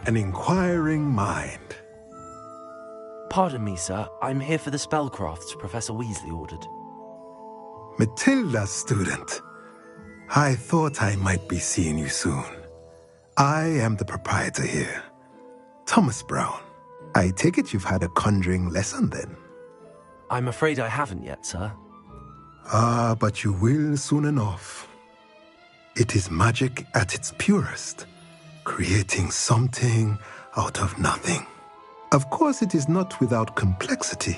An inquiring mind. Pardon me, sir. I'm here for the spellcrafts Professor Weasley ordered. Matilda's student. I thought I might be seeing you soon. I am the proprietor here, Thomas Brown. I take it you've had a conjuring lesson then? I'm afraid I haven't yet, sir. Ah, but you will soon enough. It is magic at its purest, creating something out of nothing. Of course, it is not without complexity,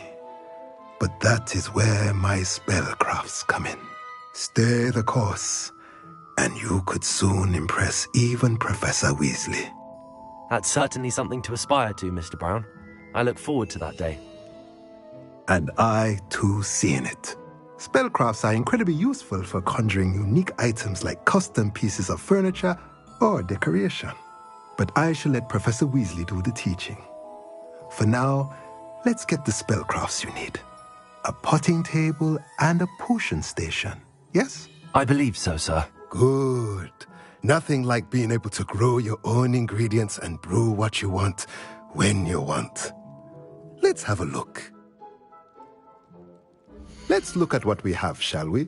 but that is where my spellcrafts come in. Stay the course, and you could soon impress even Professor Weasley. That's certainly something to aspire to, Mr. Brown. I look forward to that day. And I, too, seeing it. Spellcrafts are incredibly useful for conjuring unique items like custom pieces of furniture or decoration. But I shall let Professor Weasley do the teaching. For now, let's get the spellcrafts you need. A potting table and a potion station, yes? I believe so, sir. Good. Nothing like being able to grow your own ingredients and brew what you want when you want. Let's have a look. Let's look at what we have, shall we?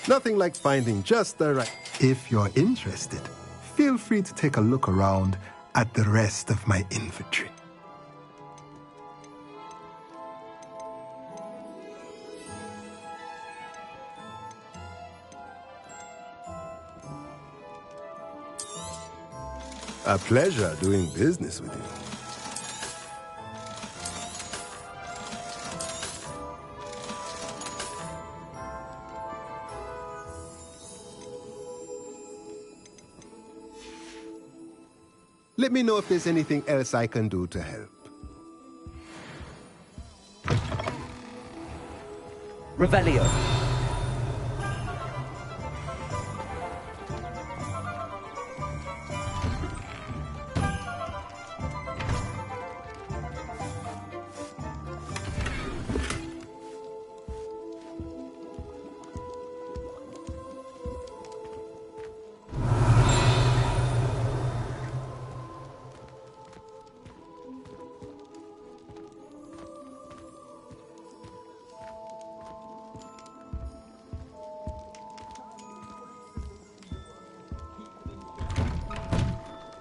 Nothing like finding just the right... If you're interested, feel free to take a look around at the rest of my inventory. A pleasure doing business with you. Let me know if there's anything else I can do to help. Revelio.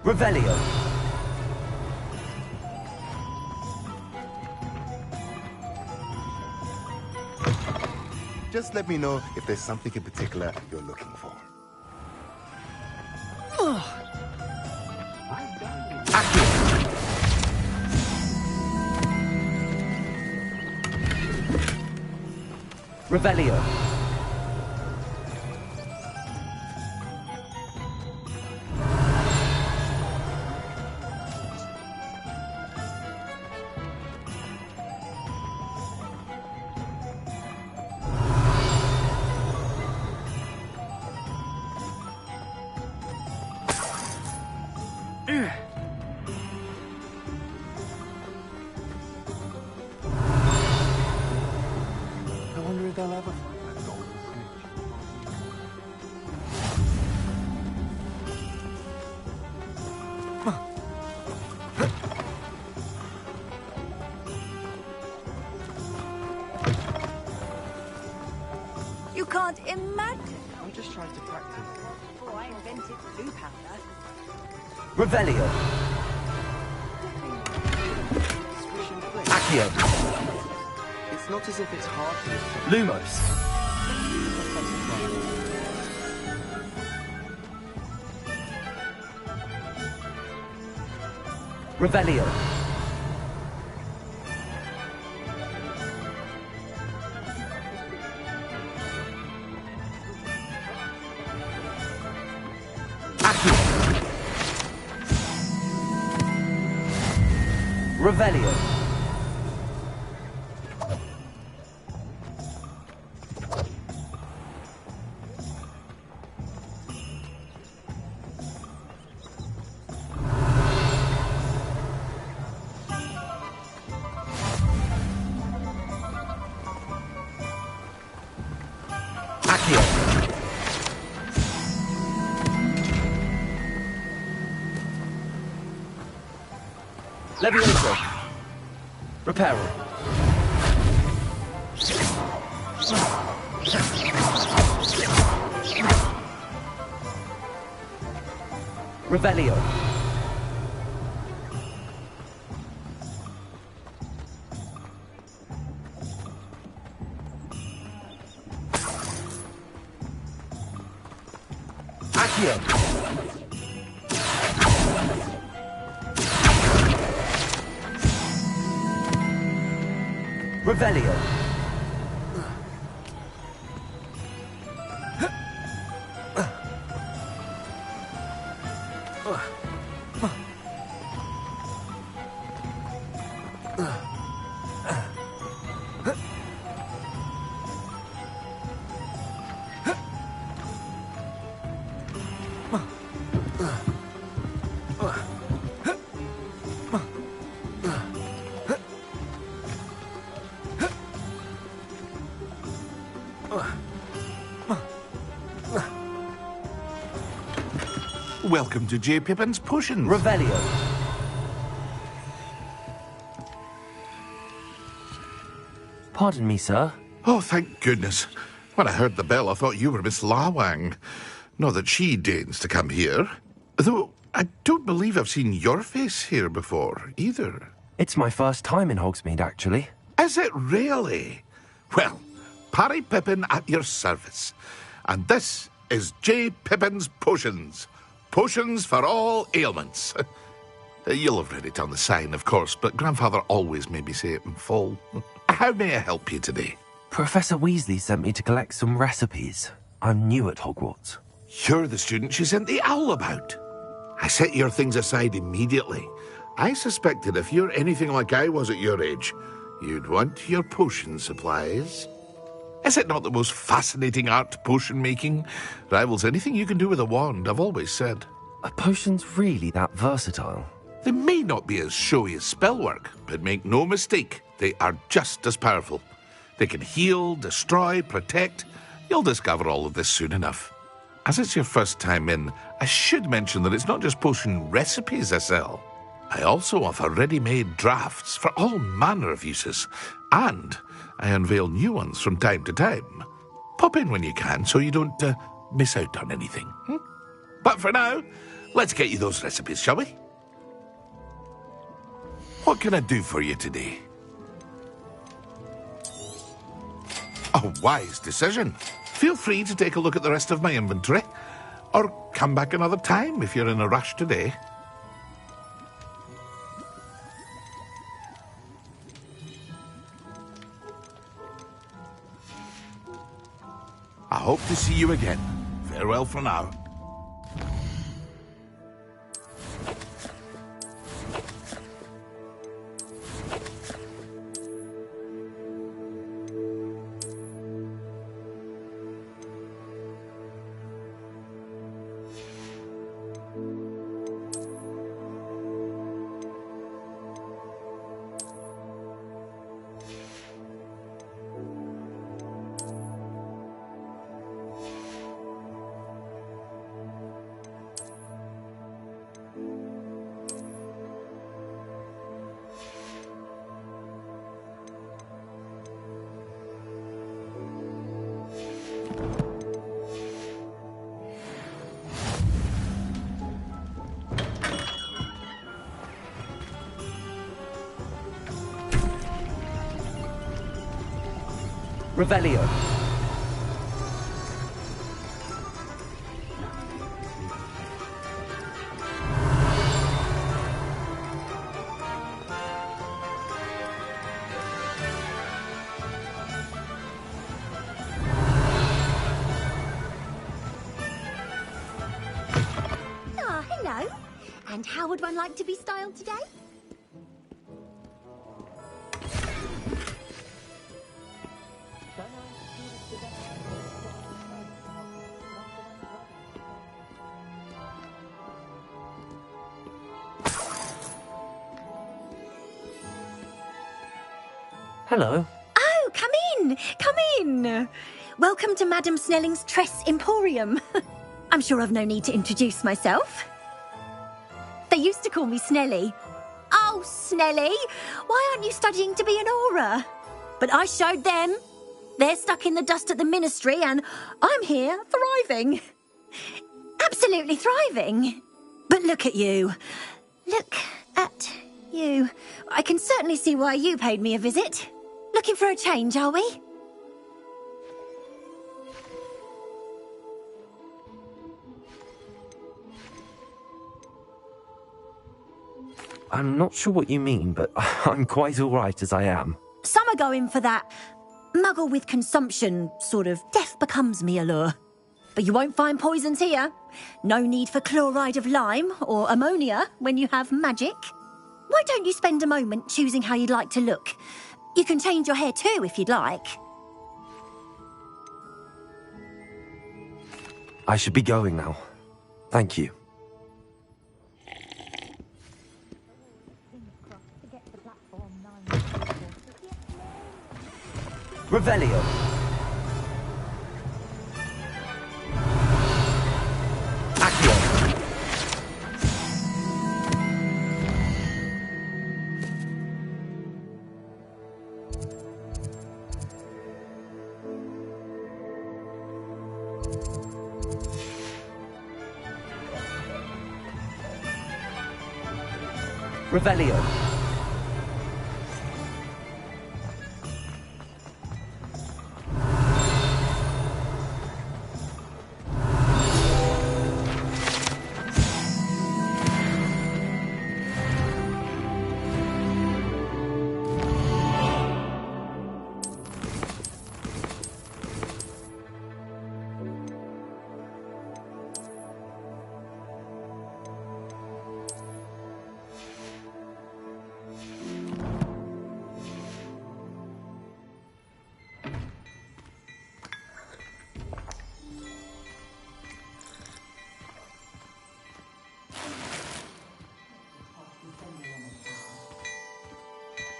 Revelio. Just let me know if there's something in particular you're looking for. Revelio. You can't imagine. I'm just trying to practice. Before I invented blue powder. Revelio. Accio. It's not as if it's hard to... Lumos. Revelio. Revelio. Levioso. Reparo. Revelio. Accio. Revelio. Welcome to J. Pippin's Potions. Revelio. Pardon me, sir. Oh, thank goodness. When I heard the bell, I thought you were Miss Lawang. Not that she deigns to come here. Though I don't believe I've seen your face here before, either. It's my first time in Hogsmeade, actually. Is it really? Well, Parry Pippin at your service. And this is J. Pippin's Potions. Potions for all ailments. You'll have read it on the sign, of course, but Grandfather always made me say it in full. How may I help you today? Professor Weasley sent me to collect some recipes. I'm new at Hogwarts. You're the student she sent the owl about. I set your things aside immediately. I suspected if you're anything like I was at your age, you'd want your potion supplies. Is it not the most fascinating art, potion making? Rivals anything you can do with a wand, I've always said. Are potions really that versatile? They may not be as showy as spellwork, but make no mistake, they are just as powerful. They can heal, destroy, protect. You'll discover all of this soon enough. As it's your first time in, I should mention that it's not just potion recipes I sell. I also offer ready-made drafts for all manner of uses, and I unveil new ones from time to time. Pop in when you can so you don't miss out on anything. But for now, let's get you those recipes, shall we? What can I do for you today? A wise decision. Feel free to take a look at the rest of my inventory, or come back another time if you're in a rush today. I hope to see you again. Farewell for now. Revelio. Ah, hello. And how would one like to be styled today? Hello. Oh, come in. Come in. Welcome to Madam Snelling's Tress Emporium. I'm sure I've no need to introduce myself. They used to call me Snelly. Oh, Snelly. Why aren't you studying to be an aura? But I showed them. They're stuck in the dust at the ministry, and I'm here thriving. Absolutely thriving. But look at you. Look at you. I can certainly see why you paid me a visit. Looking for a change, are we? I'm not sure what you mean, but I'm quite all right as I am. Some are going for that muggle with consumption, sort of death becomes me allure. But you won't find poisons here. No need for chloride of lime or ammonia when you have magic. Why don't you spend a moment choosing how you'd like to look? You can change your hair too if you'd like. I should be going now. Thank you. Revelio. Accio. Revelio.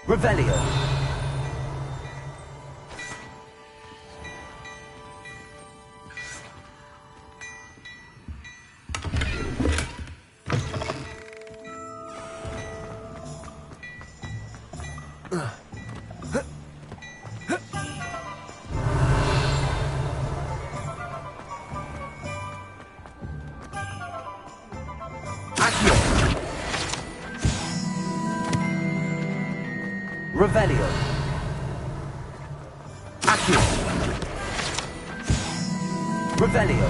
Revelio. Revelio. Accio. Revelio.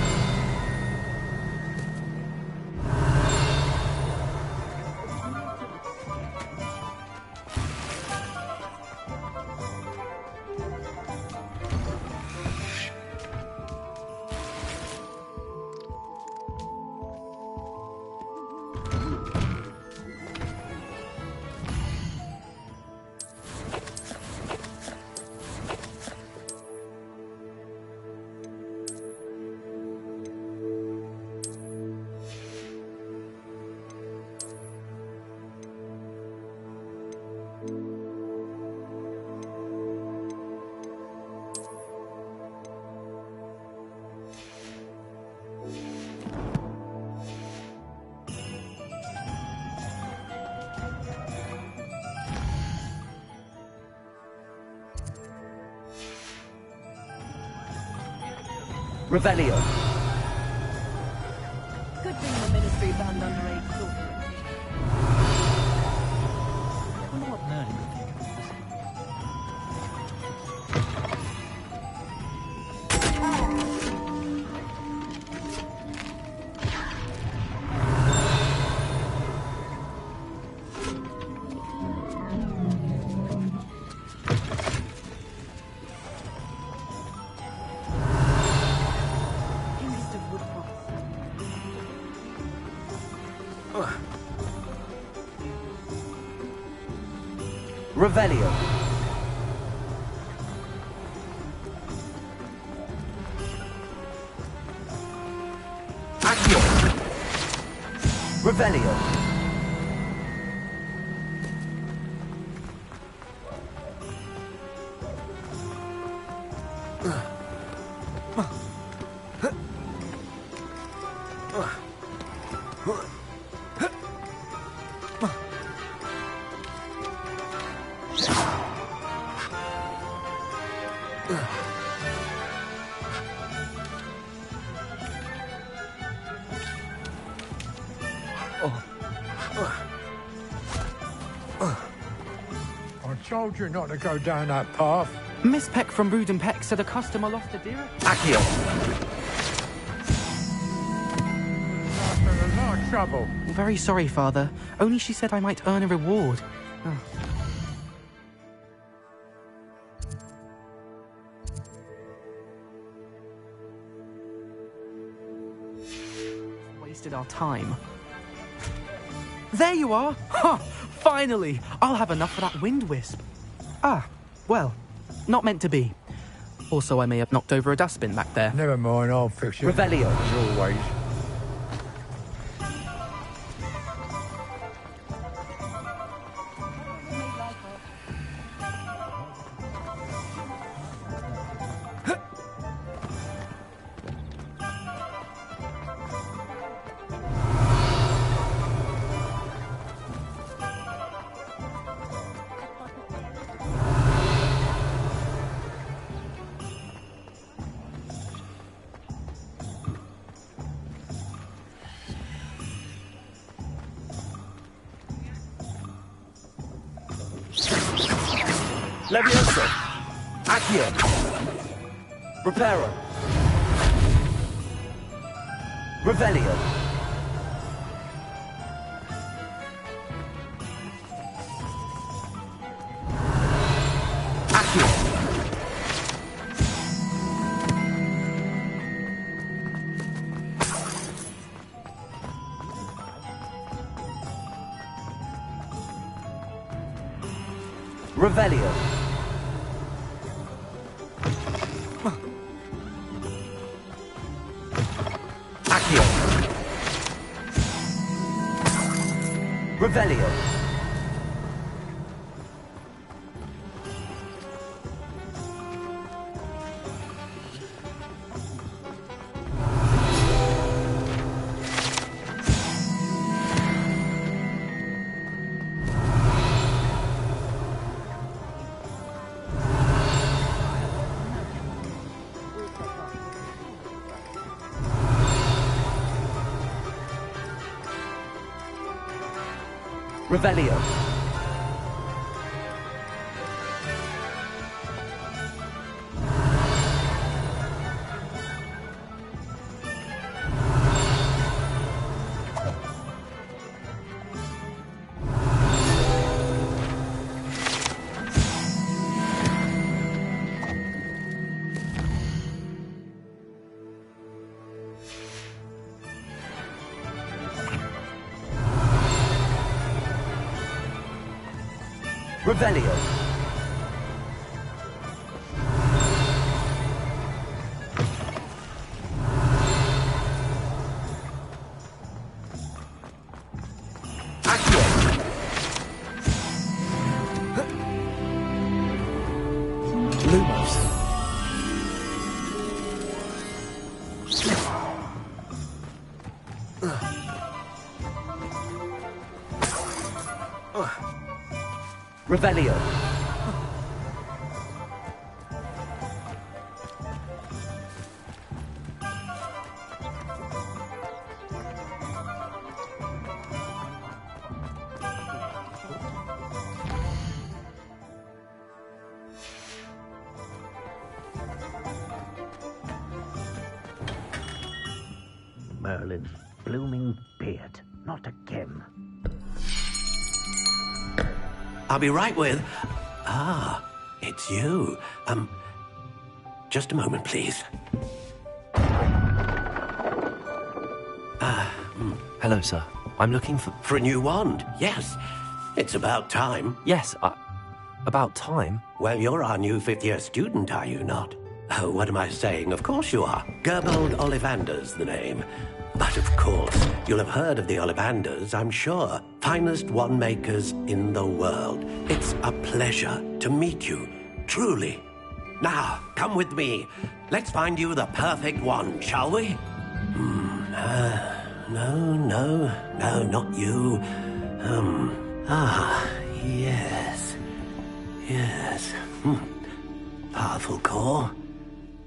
Revelio. Good thing the ministry banned underage sorcery. I wonder what Merlin would think of this. Revelio. Accio. Revelio. I told you not to go down that path. Miss Peck from Brood and Peck said a customer lost a deer. Accio! I'm in a lot of trouble. Very sorry, Father. Only she said I might earn a reward. Oh. Wasted our time. There you are! Ha! Finally! I'll have enough for that wind wisp. Ah, well, not meant to be. Also, I may have knocked over a dustbin back there. Never mind, I'll fix it. Revelio. As always. Levioso. Accio. Reparo. Revelio. Accio. Revelio. Accio. Revelio. Revelio. Revelio. Accio. Lumos. Revelio. Merlin's blooming beard. Not again. I'll be right with... Ah, it's you. Just a moment, please. Hello, sir. I'm looking for... For a new wand, yes. It's about time. Yes, about time? Well, you're our new fifth-year student, are you not? Oh, what am I saying? Of course you are. Gerbold Ollivander's the name. But of course, you'll have heard of the Ollivanders, I'm sure. Finest wand makers in the world. It's a pleasure to meet you, truly. Now, come with me. Let's find you the perfect wand, shall we? No, not you. Yes. Pardon. powerful core.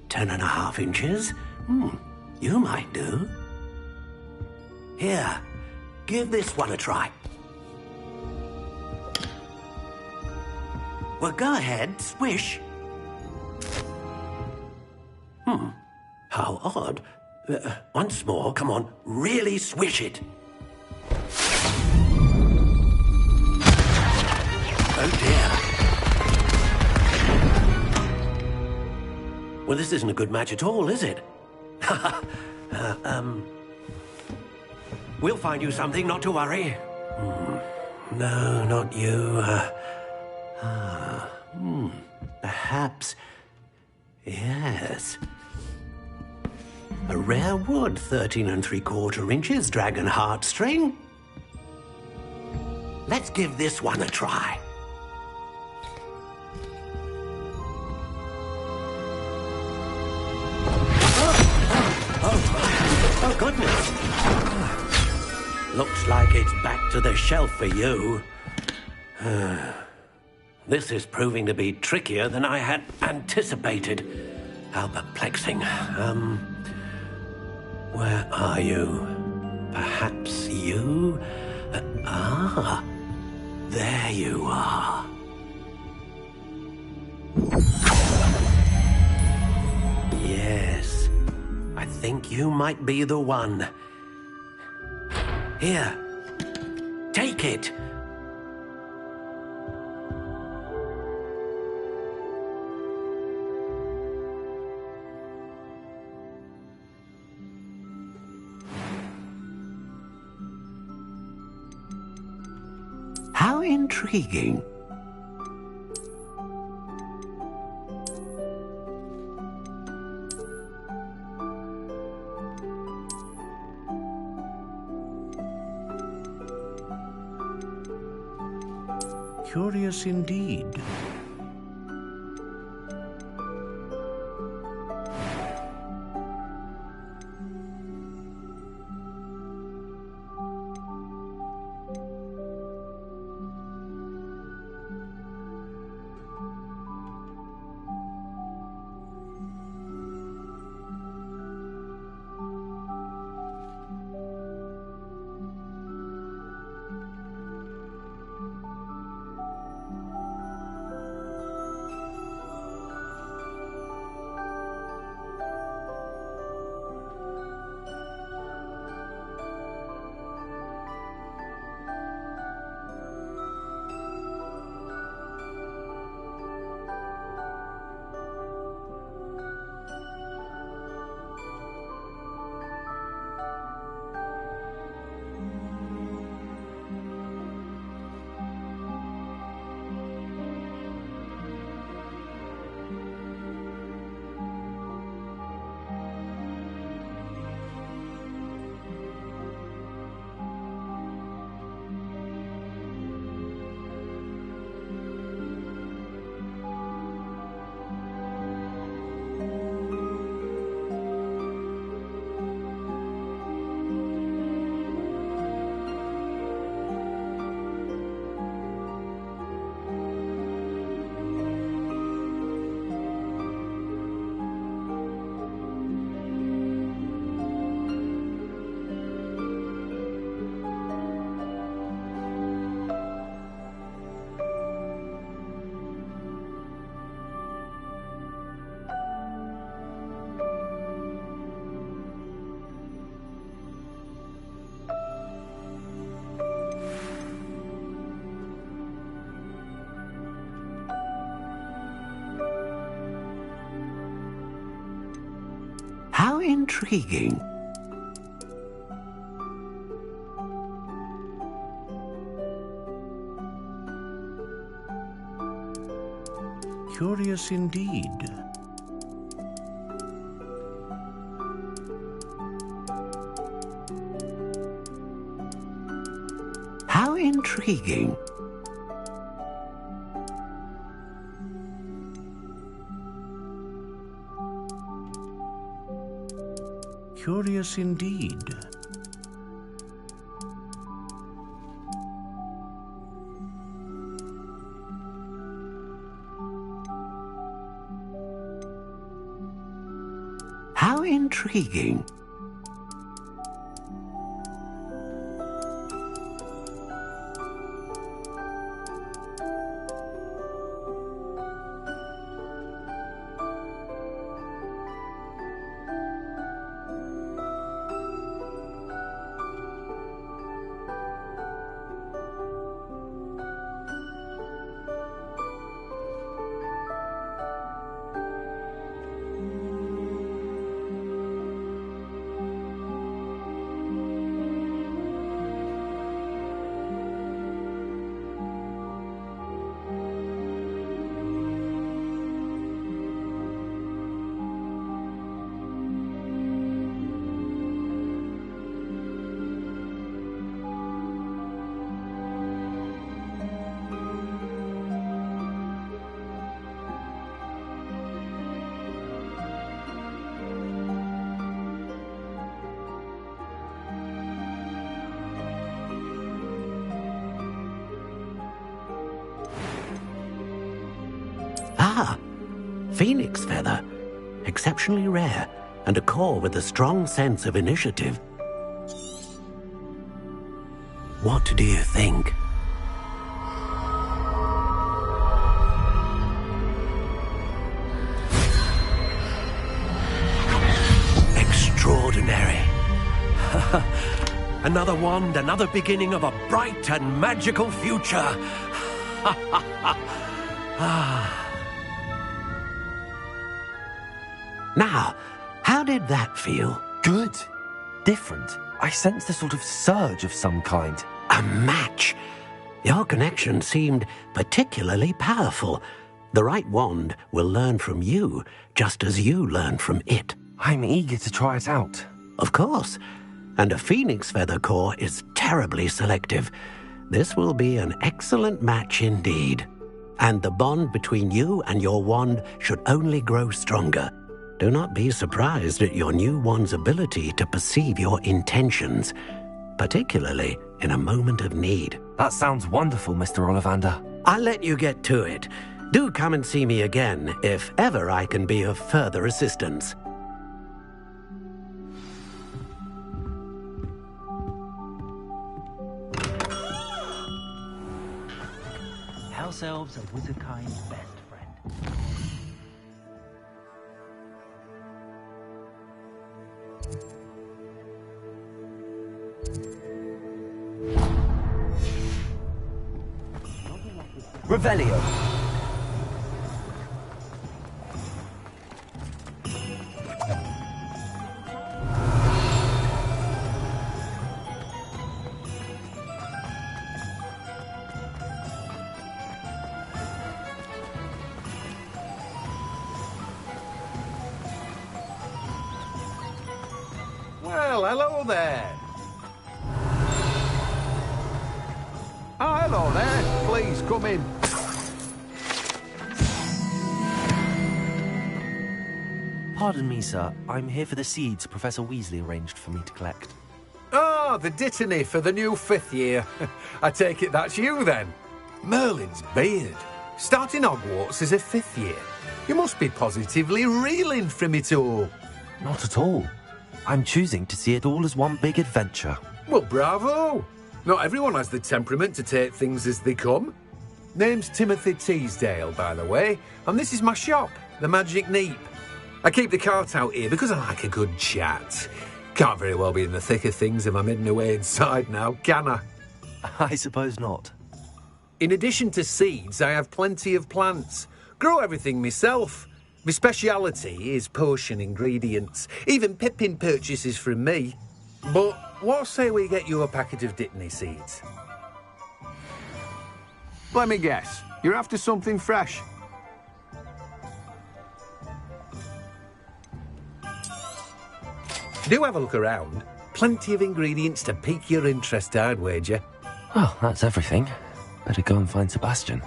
10.5 inches. You might do. Here, give this one a try. Well, go ahead, swish. How odd. Once more, come on, really swish it. Oh dear. Well, this isn't a good match at all, is it? We'll find you something, not to worry. No, not you. Perhaps. Yes. A rare wood, 13 3/4 inches, dragon heartstring. Let's give this one a try. Oh, goodness. Looks like it's back to the shelf for you. This is proving to be trickier than I had anticipated. How perplexing. Where are you? Perhaps you? There you are. Yes, I think you might be the one. Here, take it. How intriguing. Curious indeed. How intriguing. Curious indeed. How intriguing. Curious indeed. intriguing. Ah, phoenix feather. Exceptionally rare, and a core with a strong sense of initiative. What do you think? Extraordinary. Another wand, another beginning of a bright and magical future. Now, how did that feel? Good. Different. I sensed a sort of surge of some kind. A match. Your connection seemed particularly powerful. The right wand will learn from you, just as you learn from it. I'm eager to try it out. Of course. And a phoenix feather core is terribly selective. This will be an excellent match indeed. And the bond between you and your wand should only grow stronger. Do not be surprised at your new wand's ability to perceive your intentions, particularly in a moment of need. That sounds wonderful, Mr. Ollivander. I'll let you get to it. Do come and see me again if ever I can be of further assistance. House elves are wizardkind's best friend. Revelio. Well, hello there. Oh, hello there. Please, come in. Pardon me, sir. I'm here for the seeds Professor Weasley arranged for me to collect. Oh, the dittany for the new 5th year. I take it that's you, then. Merlin's beard. Starting Hogwarts as a 5th year. You must be positively reeling from it all. Not at all. I'm choosing to see it all as one big adventure. Well, bravo. Not everyone has the temperament to take things as they come. Name's Timothy Teasdale, by the way, and this is my shop, the Magic Neep. I keep the cart out here because I like a good chat. Can't very well be in the thick of things if I'm hidden away inside now, can I? I suppose not. In addition to seeds, I have plenty of plants. Grow everything myself. My speciality is potion ingredients. Even Pippin purchases from me. But what say we get you a packet of Dittany seeds? Let me guess. You're after something fresh. Do have a look around. Plenty of ingredients to pique your interest, I'd wager. Well, that's everything. Better go and find Sebastian.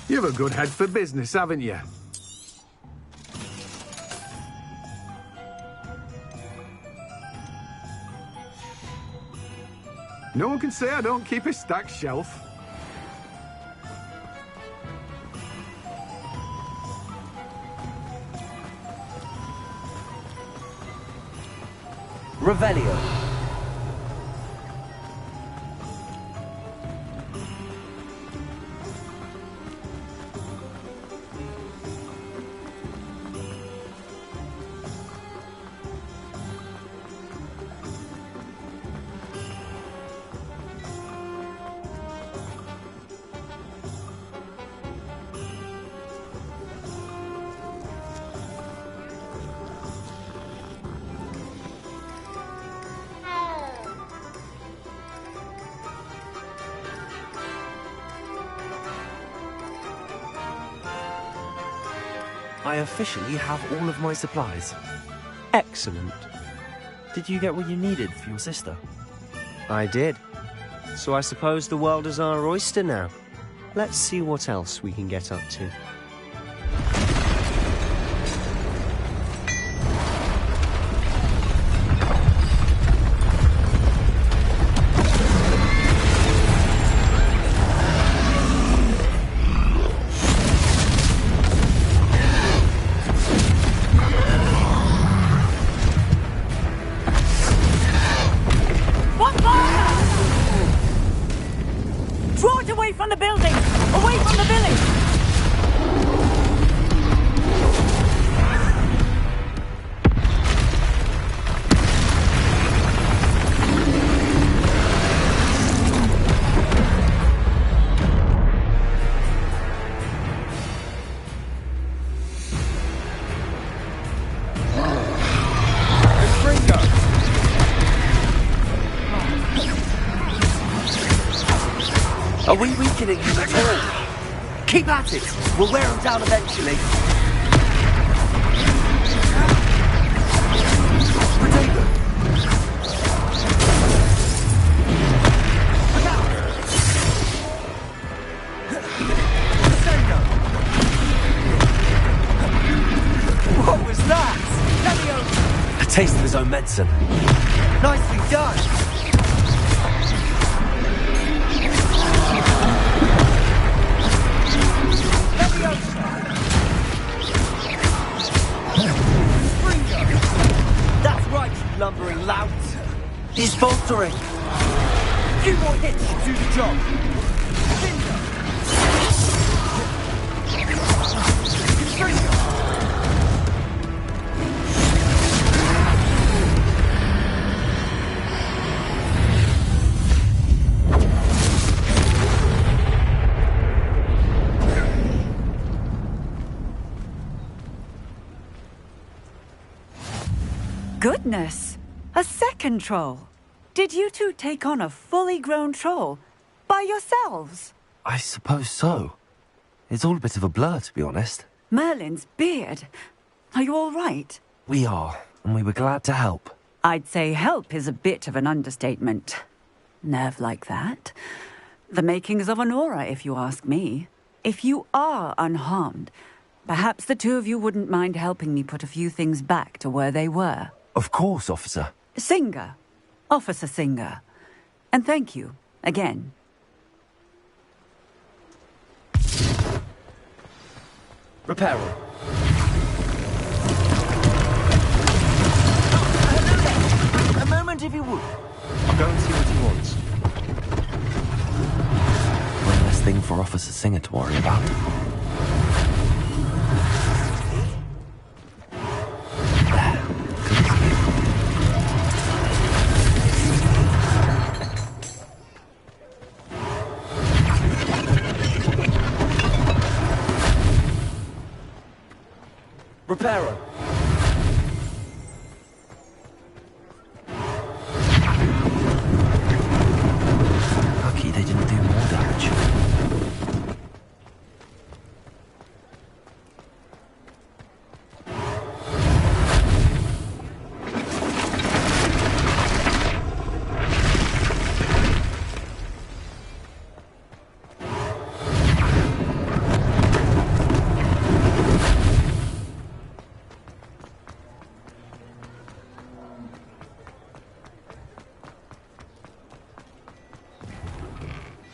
You've a good head for business, haven't you? No one can say I don't keep a stacked shelf. Revelio. I officially have all of my supplies. Excellent. Did you get what you needed for your sister? I did. So I suppose the world is our oyster now. Let's see what else we can get up to. Are we weakening him at all? Keep at it! We'll wear him down eventually. Potato! Look out! What was that? A taste of his own medicine. Nicely done! That's right, you lumbering lout. He's faltering. A few more hits should do the job. Goodness! A second troll! Did you two take on a fully grown troll? By yourselves? I suppose so. It's all a bit of a blur, to be honest. Merlin's beard. Are you all right? We are, and we were glad to help. I'd say help is a bit of an understatement. Nerve like that. The makings of an aura, if you ask me. If you are unharmed, perhaps the two of you wouldn't mind helping me put a few things back to where they were. Of course, officer. Singer. Officer Singer. And thank you, again. Reparo. A moment, if you would. I'll go and see what he wants. One less thing for Officer Singer to worry about. Reparo. Lucky they didn't do more damage.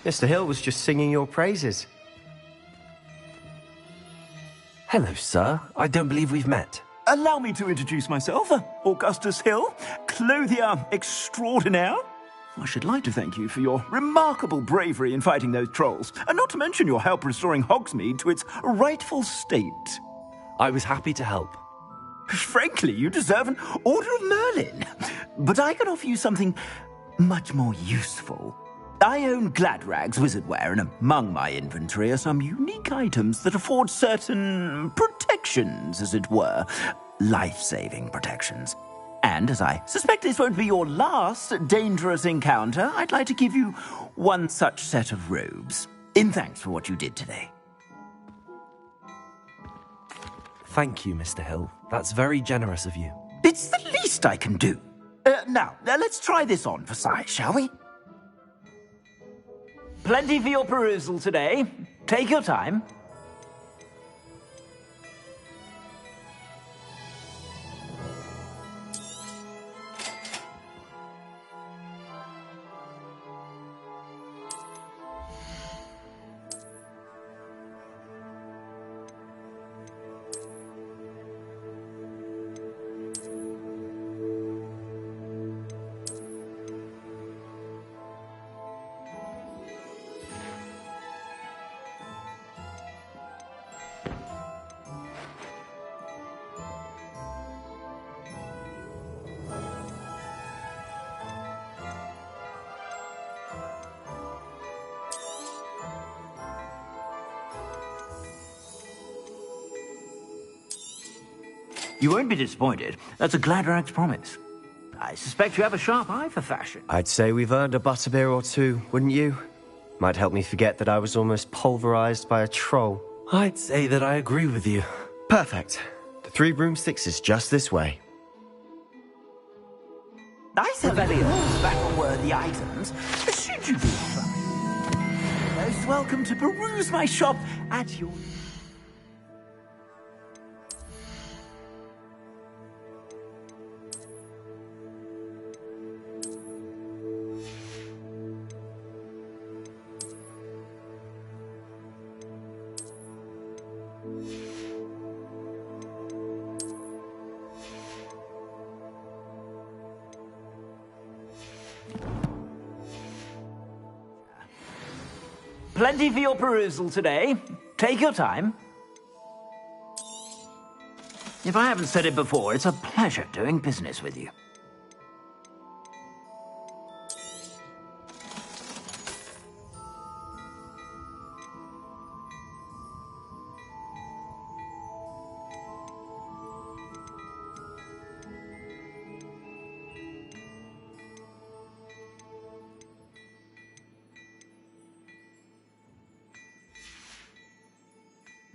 Mr. Hill was just singing your praises. Hello, sir. I don't believe we've met. Allow me to introduce myself, Augustus Hill, clothier extraordinaire. I should like to thank you for your remarkable bravery in fighting those trolls, and not to mention your help restoring Hogsmeade to its rightful state. I was happy to help. Frankly, you deserve an Order of Merlin. But I can offer you something much more useful. I own Gladrag's wizardware, and among my inventory are some unique items that afford certain protections, as it were. Life-saving protections. And as I suspect this won't be your last dangerous encounter, I'd like to give you one such set of robes, in thanks for what you did today. Thank you, Mr. Hill. That's very generous of you. It's the least I can do. Now, let's try this on for size, shall we? Plenty for your perusal today. Take your time. You won't be disappointed. That's a Gladrag's promise. I suspect you have a sharp eye for fashion. I'd say we've earned a butterbeer or two, wouldn't you? Might help me forget that I was almost pulverized by a troll. I'd say that I agree with you. Perfect. The Three Broomsticks is just this way. I sell many battle-worthy items. Should you be inclined? Most welcome to peruse my shop at your... Plenty for your perusal today. Take your time. If I haven't said it before, it's a pleasure doing business with you.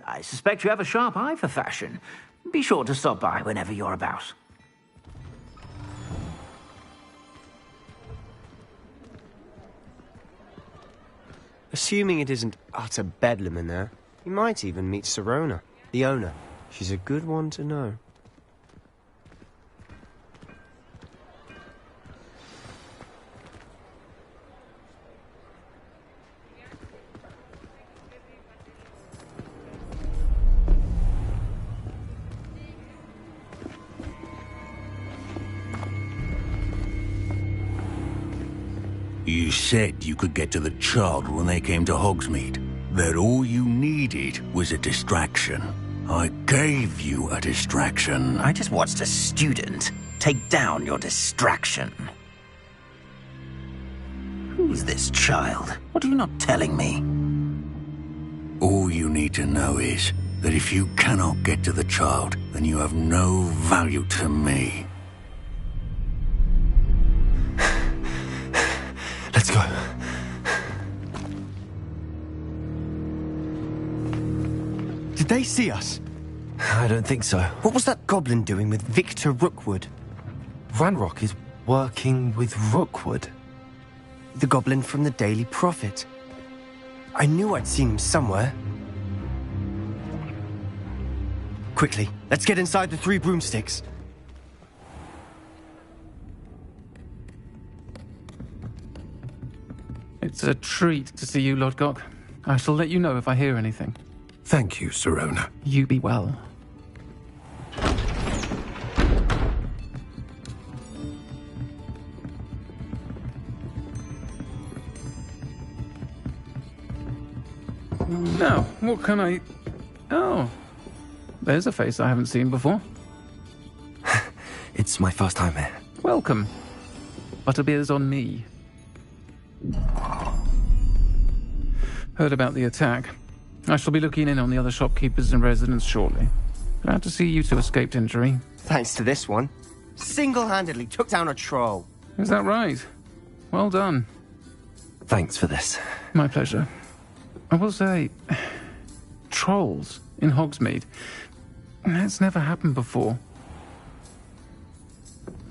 I suspect you have a sharp eye for fashion. Be sure to stop by whenever you're about. Assuming it isn't utter bedlam in there, you might even meet Serona, the owner. She's a good one to know. You said you could get to the child when they came to Hogsmeade. That all you needed was a distraction. I gave you a distraction. I just watched a student take down your distraction. Who's this child? What are you not telling me? All you need to know is that if you cannot get to the child, then you have no value to me. Let's go. Did they see us? I don't think so. What was that goblin doing with Victor Rookwood? Ranrock is working with Rookwood. The goblin from the Daily Prophet. I knew I'd seen him somewhere. Quickly, let's get inside the Three Broomsticks. It's a treat to see you, Lodgok. I shall let you know if I hear anything. Thank you, Sirona. You be well. Now, what can I... Oh, there's a face I haven't seen before. It's my first time here. Welcome. Butterbeer's on me. Heard about the attack. I shall be looking in on the other shopkeepers and residents shortly. Glad to see you two escaped injury. Thanks to this one. Single-handedly took down a troll. Is that right? Well done. Thanks for this. My pleasure. I will say, trolls in Hogsmeade. That's never happened before.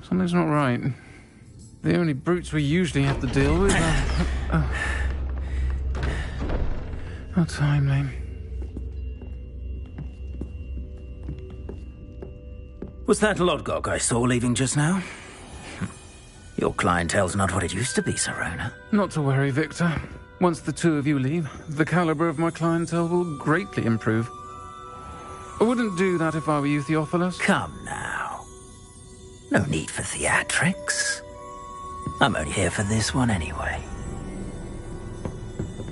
Something's not right. The only brutes we usually have to deal with are... How timely. Was that Lodgok I saw leaving just now? Your clientele's not what it used to be, Sirona. Not to worry, Victor. Once the two of you leave, the caliber of my clientele will greatly improve. I wouldn't do that if I were you, Theophilus. Come now. No need for theatrics. I'm only here for this one anyway.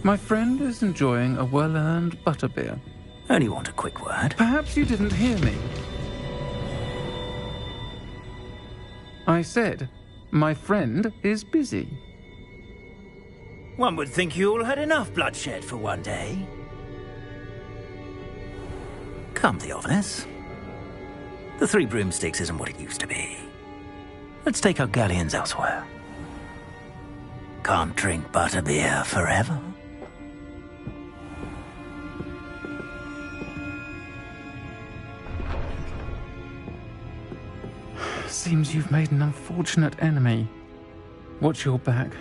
My friend is enjoying a well-earned butterbeer. Only want a quick word. Perhaps you didn't hear me. I said, my friend is busy. One would think you all had enough bloodshed for one day. Come, Theophilus. The Three Broomsticks isn't what it used to be. Let's take our galleons elsewhere. Can't drink butterbeer forever. Seems you've made an unfortunate enemy. Watch your back.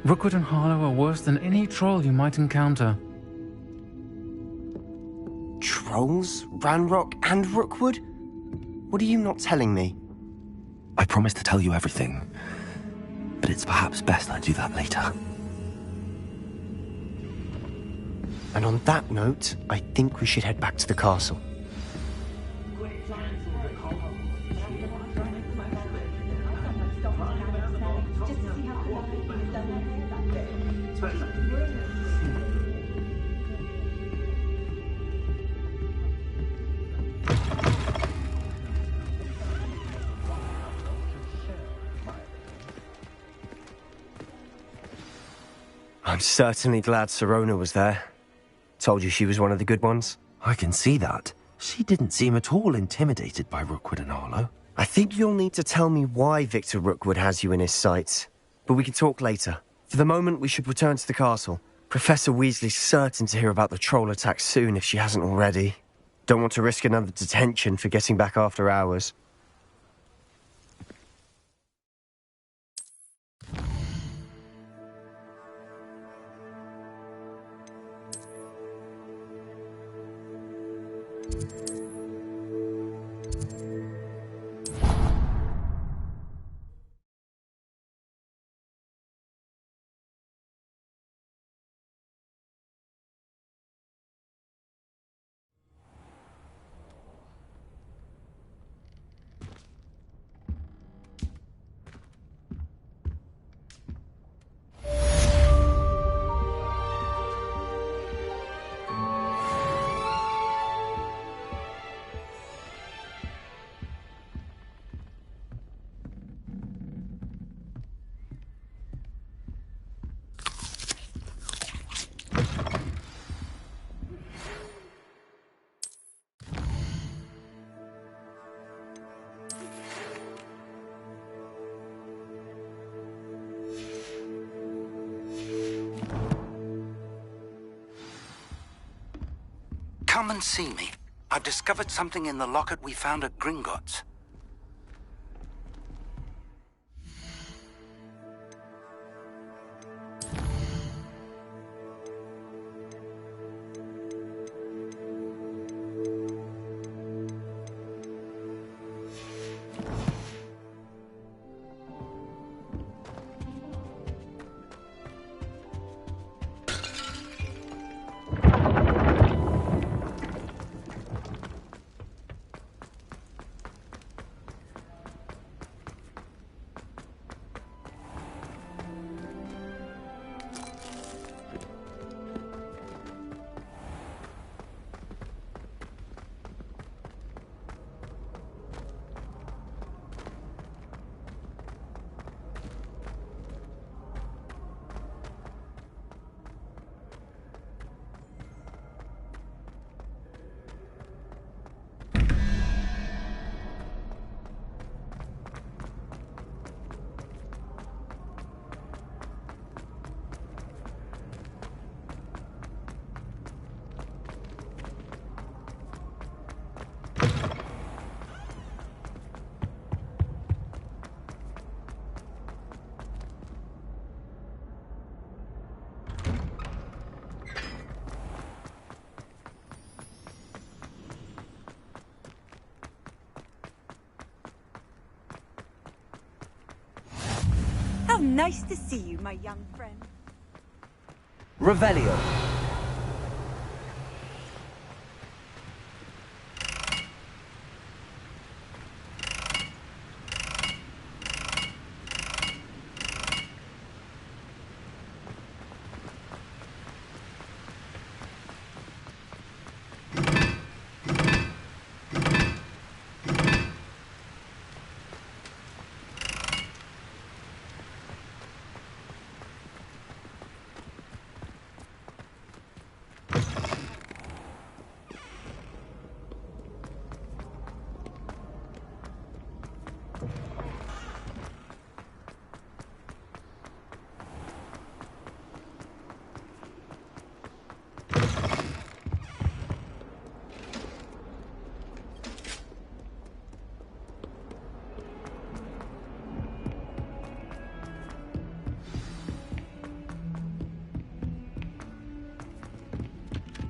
Rookwood and Harlow are worse than any troll you might encounter. Trolls? Ranrock and Rookwood? What are you not telling me? I promised to tell you everything, but it's perhaps best I do that later. And on that note, I think we should head back to the castle. I'm certainly glad Sirona was there. Told you she was one of the good ones. I can see that. She didn't seem at all intimidated by Rookwood and Harlow. I think you'll need to tell me why Victor Rookwood has you in his sights. But we can talk later. For the moment, we should return to the castle. Professor Weasley's certain to hear about the troll attack soon if she hasn't already. Don't want to risk another detention for getting back after hours. Come and see me. I've discovered something in the locket we found at Gringotts. nice to see you, my young friend. Revelio.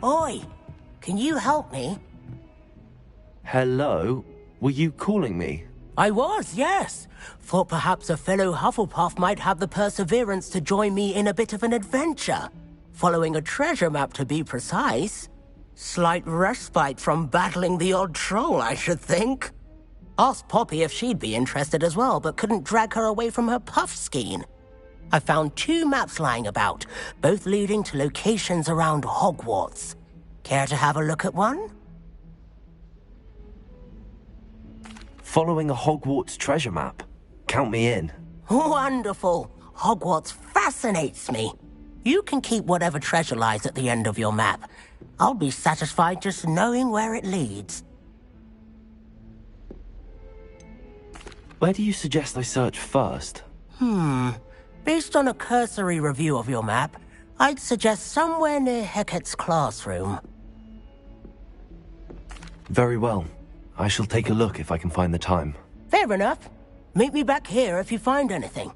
Oi, can you help me? Hello? Were you calling me? I was, yes. Thought perhaps a fellow Hufflepuff might have the perseverance to join me in a bit of an adventure. Following a treasure map, to be precise. Slight respite from battling the odd troll, I should think. Asked Poppy if she'd be interested as well, but couldn't drag her away from her puff skein. I found 2 maps lying about, both leading to locations around Hogwarts. Care to have a look at one? Following a Hogwarts treasure map. Count me in. Wonderful. Hogwarts fascinates me. You can keep whatever treasure lies at the end of your map. I'll be satisfied just knowing where it leads. Where do you suggest I search first? Based on a cursory review of your map, I'd suggest somewhere near Hecat's classroom. Very well. I shall take a look if I can find the time. Fair enough. Meet me back here if you find anything.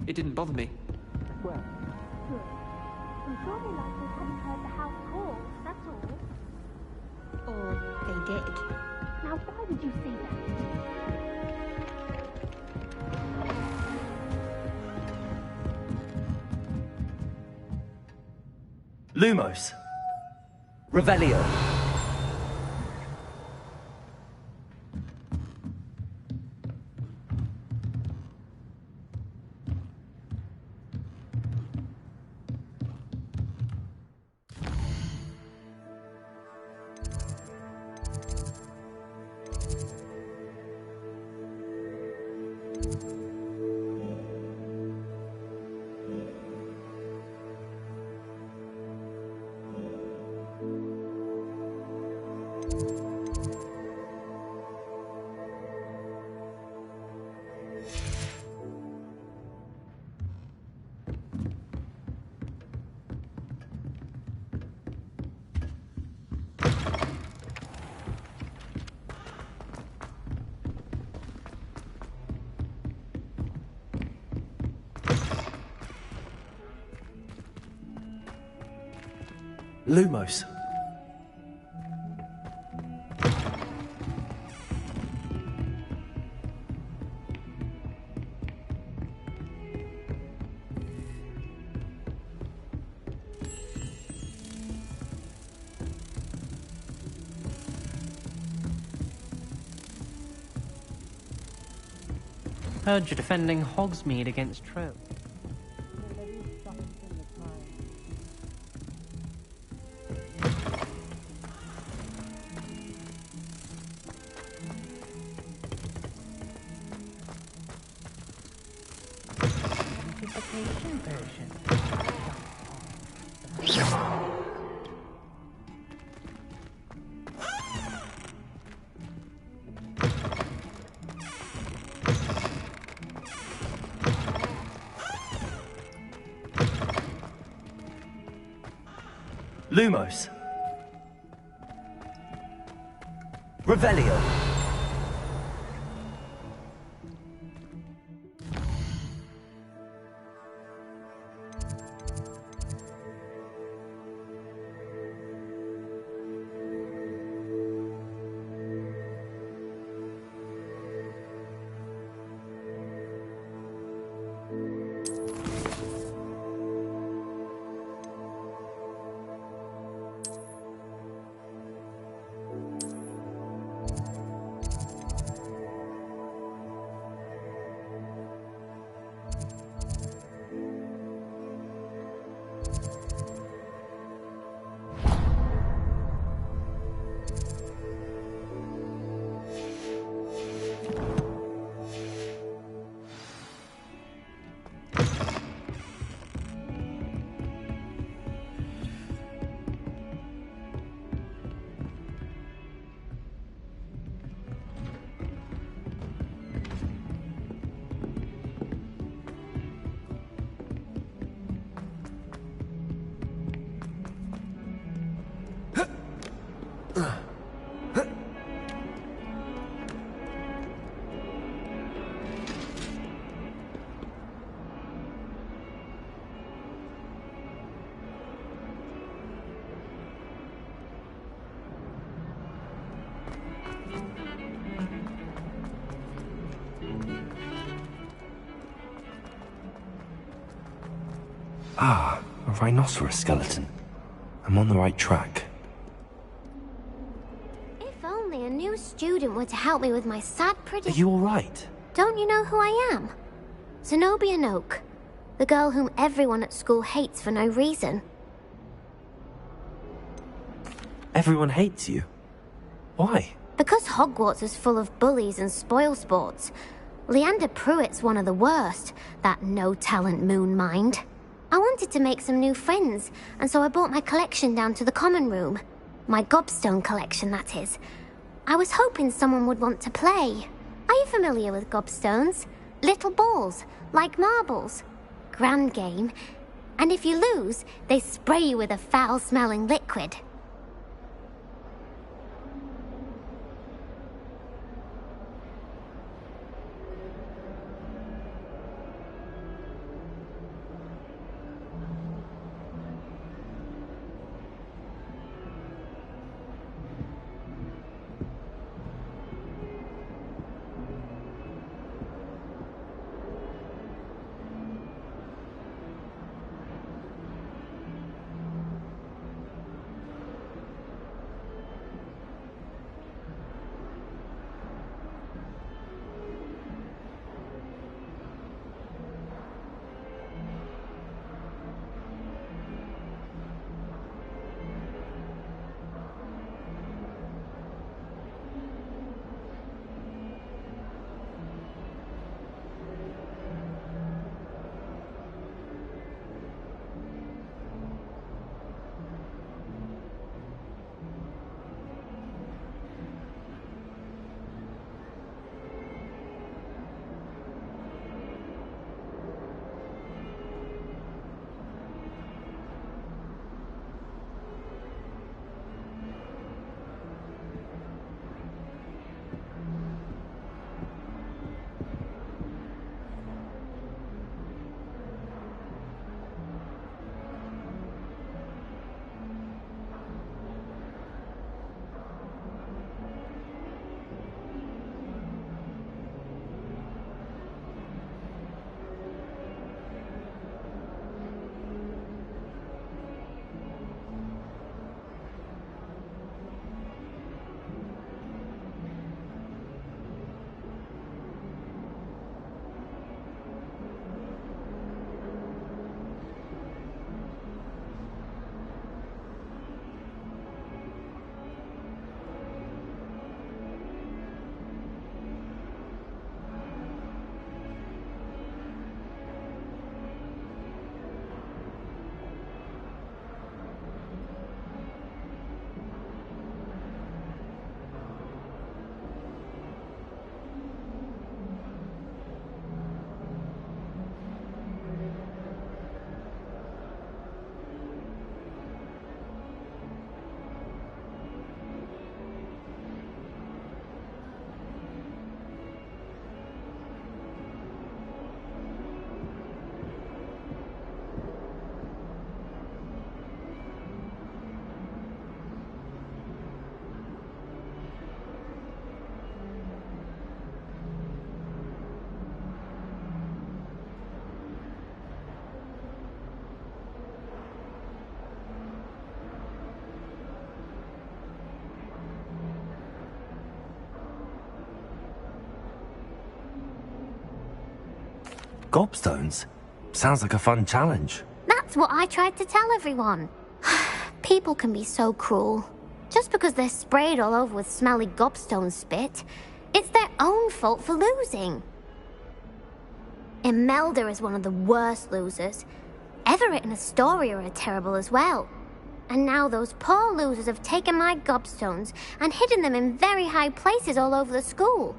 It didn't bother me. Well. Good. I'm sure they likely hadn't heard the house call, that's all. Or they did. Now, why would you say that? Lumos. Revelio. Lumos. Heard you're defending Hogsmeade against trolls. Lumos. Revelio. Ah, a rhinoceros skeleton. I'm on the right track. If only a new student were to help me with my sad Are you alright? Don't you know who I am? Zenobia Noak, the girl whom everyone at school hates for no reason. Everyone hates you. Why? Because Hogwarts is full of bullies and spoilsports. Leander Pruitt's one of the worst, that no-talent moon mind. I wanted to make some new friends, and so I brought my collection down to the common room. My gobstone collection, that is. I was hoping someone would want to play. Are you familiar with gobstones? Little balls, like marbles. Grand game. And if you lose, they spray you with a foul-smelling liquid. Gobstones? Sounds like a fun challenge. That's what I tried to tell everyone. People can be so cruel. Just because they're sprayed all over with smelly gobstone spit, it's their own fault for losing. Imelda is one of the worst losers. Everett and Astoria are terrible as well. And now those poor losers have taken my gobstones and hidden them in very high places all over the school.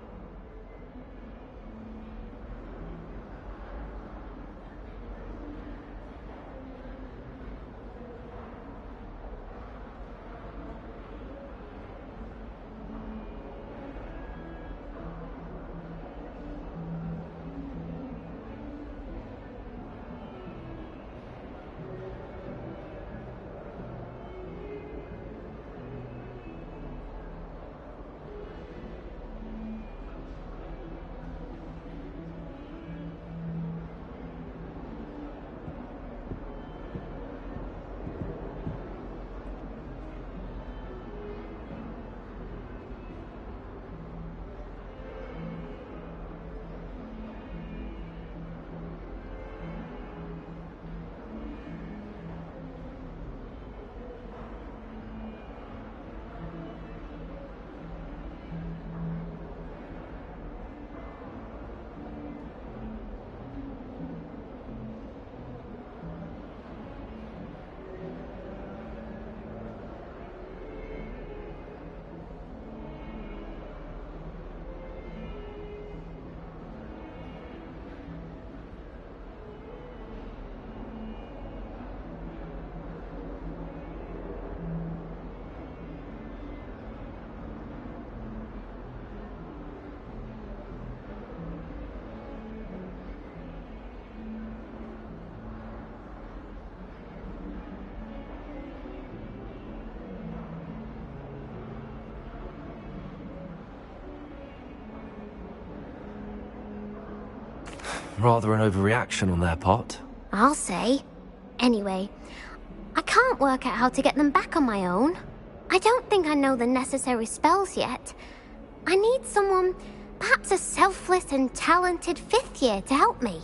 Rather an overreaction on their part. I'll say. Anyway, I can't work out how to get them back on my own. I don't think I know the necessary spells yet. I need someone, perhaps a selfless and talented 5th year to help me.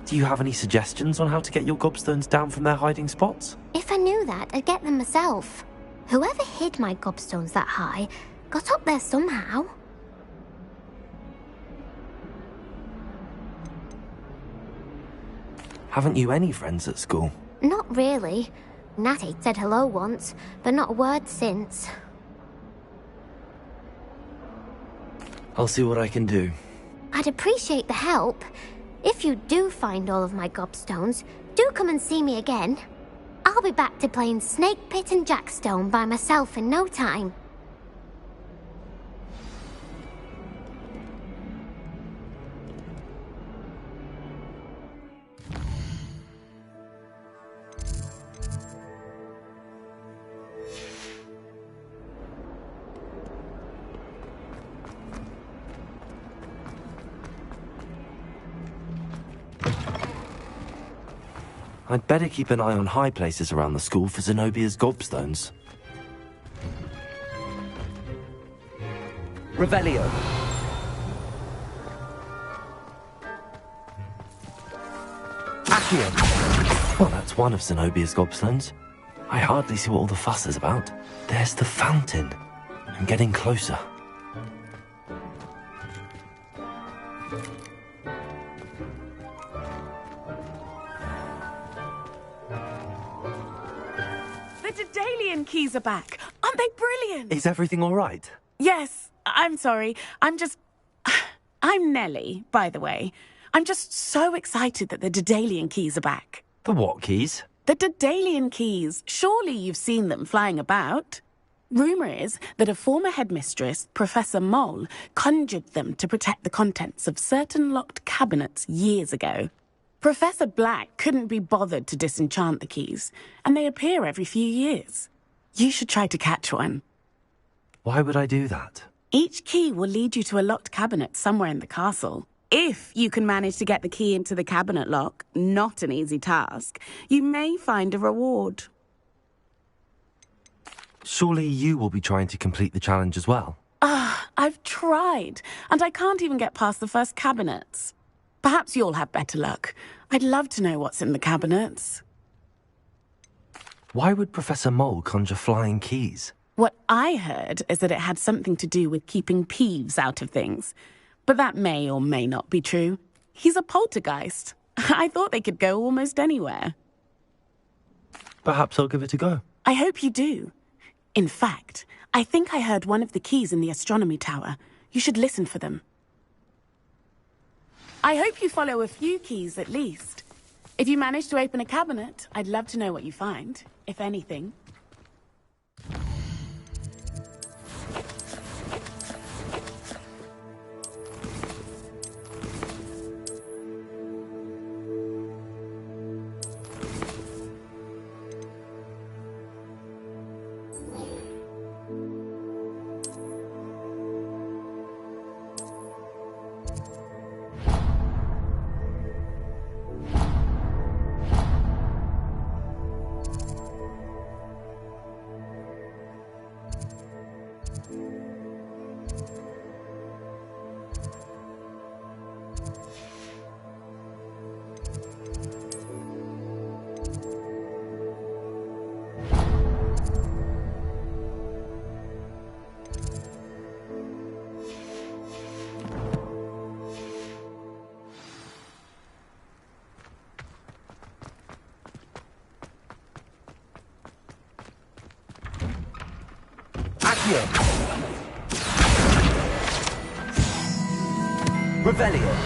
Do you have any suggestions on how to get your gobstones down from their hiding spots? If I knew that, I'd get them myself. Whoever hid my gobstones that high got up there somehow. Haven't you any friends at school? Not really. Natty said hello once, but not a word since. I'll see what I can do. I'd appreciate the help. If you do find all of my gobstones, do come and see me again. I'll be back to playing Snake Pit and Jackstone by myself in no time. I'd better keep an eye on high places around the school for Zenobia's gobstones. Revelio. Accio. Well, that's one of Zenobia's gobstones. I hardly see what all the fuss is about. There's the fountain. I'm getting closer. The Daedalian keys are back. Aren't they brilliant? Is everything all right? Yes, I'm sorry. I'm Nellie, by the way. I'm just so excited that the Daedalian keys are back. The what keys? The Daedalian keys. Surely you've seen them flying about. Rumour is that a former headmistress, Professor Mole, conjured them to protect the contents of certain locked cabinets years ago. Professor Black couldn't be bothered to disenchant the keys, and they appear every few years. You should try to catch one. Why would I do that? Each key will lead you to a locked cabinet somewhere in the castle. If you can manage to get the key into the cabinet lock, not an easy task, you may find a reward. Surely you will be trying to complete the challenge as well. I've tried, and I can't even get past the first cabinets. Perhaps you'll have better luck. I'd love to know what's in the cabinets. Why would Professor Mole conjure flying keys? What I heard is that it had something to do with keeping Peeves out of things. But that may or may not be true. He's a poltergeist. I thought they could go almost anywhere. Perhaps I'll give it a go. I hope you do. In fact, I think I heard one of the keys in the astronomy tower. You should listen for them. I hope you follow a few keys at least. If you manage to open a cabinet, I'd love to know what you find, if anything. Revelio.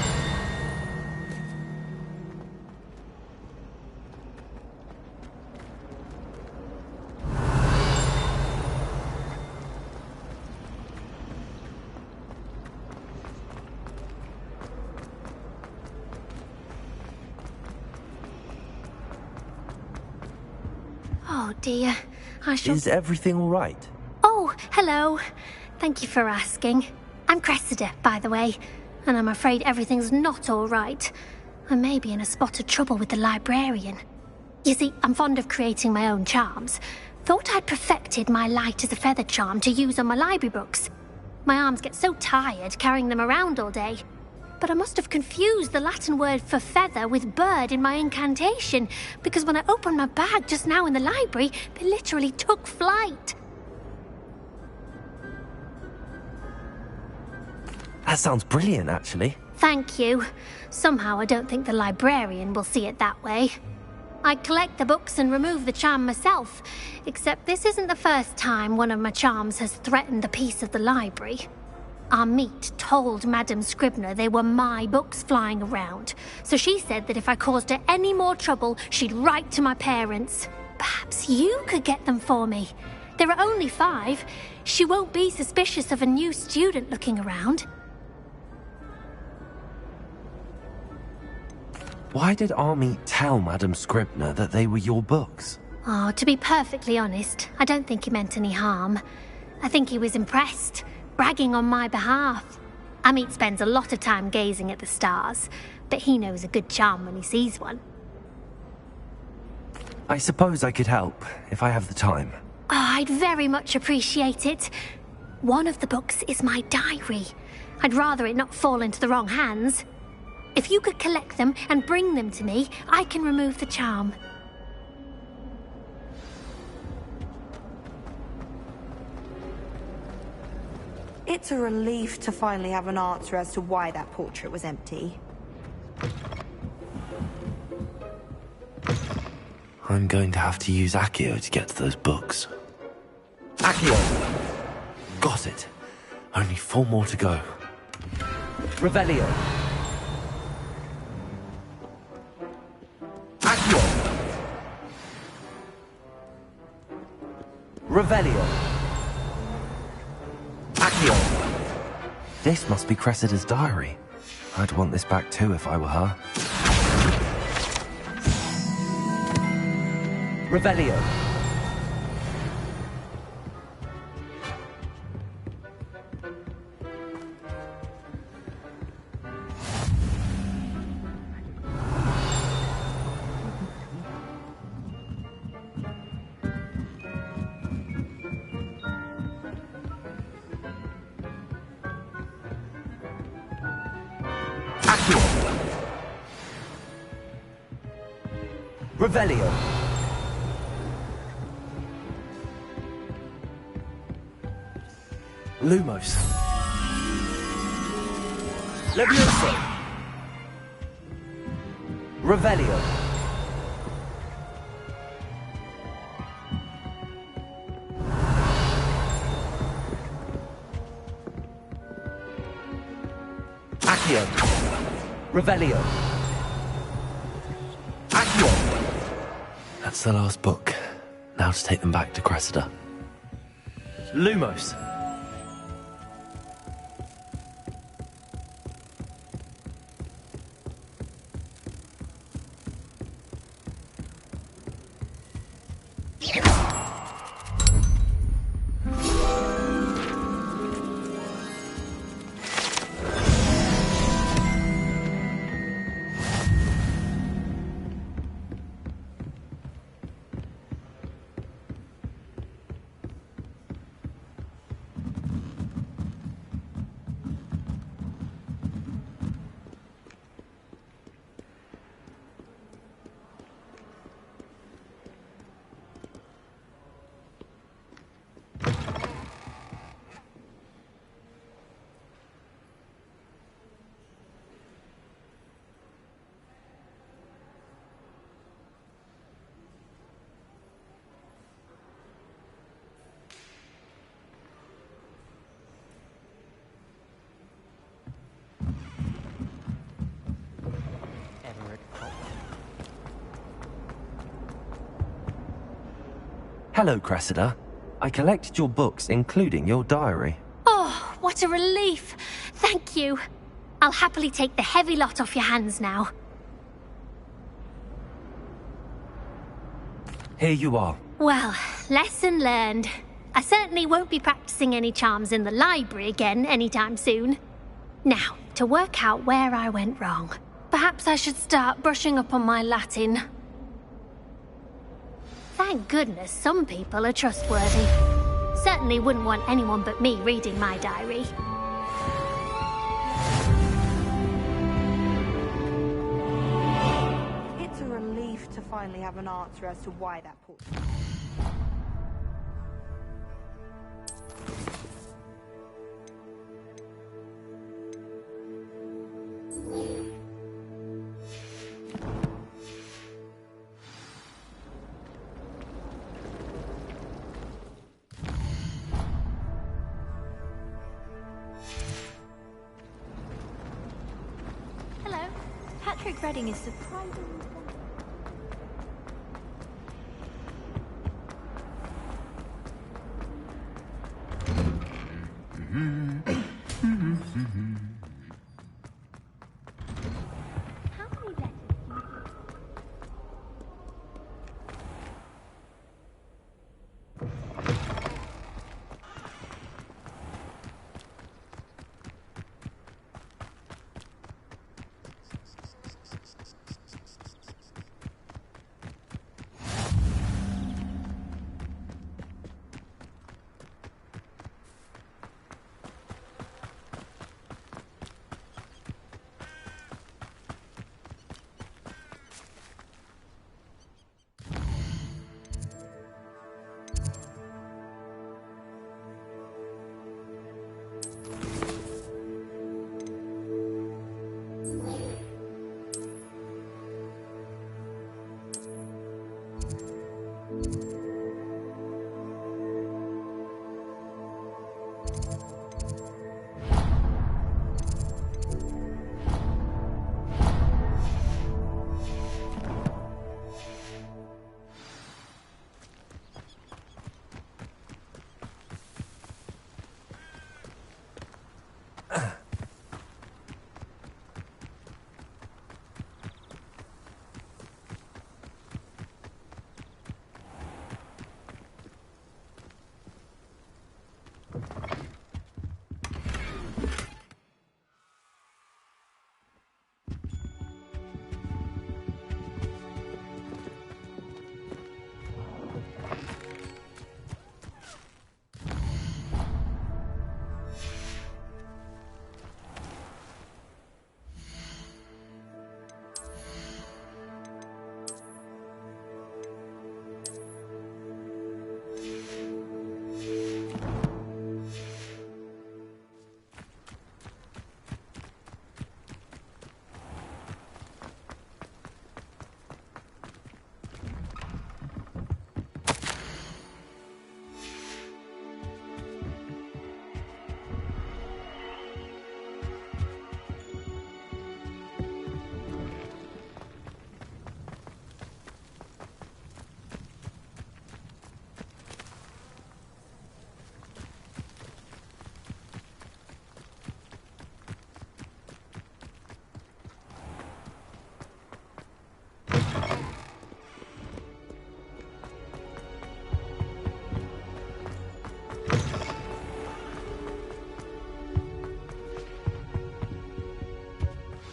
Oh dear, I shall... Is everything all right? Oh, hello. Thank you for asking. I'm Cressida, by the way, and I'm afraid everything's not all right. I may be in a spot of trouble with the librarian. You see, I'm fond of creating my own charms. Thought I'd perfected my light as a feather charm to use on my library books. My arms get so tired carrying them around all day. But I must have confused the Latin word for feather with bird in my incantation, because when I opened my bag just now in the library, they literally took flight. That sounds brilliant, actually. Thank you. Somehow I don't think the librarian will see it that way. I collect the books and remove the charm myself, except this isn't the first time one of my charms has threatened the peace of the library. Our meet told Madame Scribner they were my books flying around, so she said that if I caused her any more trouble, she'd write to my parents. Perhaps you could get them for me. There are only 5. She won't be suspicious of a new student looking around. Why did Army tell Madame Scribner that they were your books? Oh, to be perfectly honest, I don't think he meant any harm. I think he was impressed, bragging on my behalf. Amit spends a lot of time gazing at the stars, but he knows a good charm when he sees one. I suppose I could help, if I have the time. Oh, I'd very much appreciate it. One of the books is my diary. I'd rather it not fall into the wrong hands. If you could collect them and bring them to me, I can remove the charm. It's a relief to finally have an answer as to why that portrait was empty. I'm going to have to use Accio to get to those books. Accio! Got it. Only 4 more to go. Revelio. Accio! Revelio. Accio! This must be Cressida's diary. I'd want this back too if I were her. Revelio. Revelio. Lumos. Levioso. Revelio. Accio. Revelio. Accio. That's the last book. Now to take them back to Cressida. Lumos. Hello, Cressida. I collected your books, including your diary. Oh, what a relief. Thank you. I'll happily take the heavy lot off your hands now. Here you are. Well, lesson learned. I certainly won't be practicing any charms in the library again anytime soon. Now, to work out where I went wrong. Perhaps I should start brushing up on my Latin. Thank goodness some people are trustworthy. Certainly wouldn't want anyone but me reading my diary. It's a relief to finally have an answer as to why that portrait... Hello. Patrick Redding is surprisingly...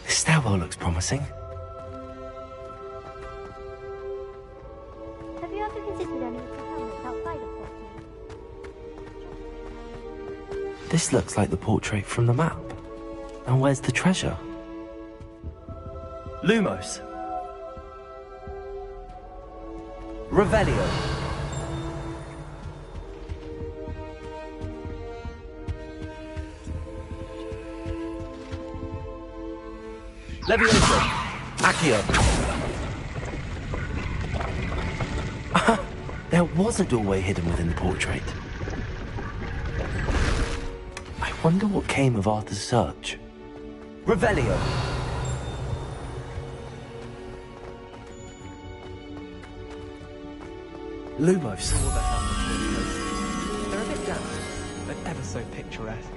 This stairwell looks promising. Have you ever visited any of the hamlets outside of Hogsmeade? This looks like the portrait from the map. And where's the treasure? Lumos. Revelio. Levioso. Accio. There was a doorway hidden within the portrait. I wonder what came of Arthur's search. Revelio. Lumos. They're a bit damp, but ever so picturesque.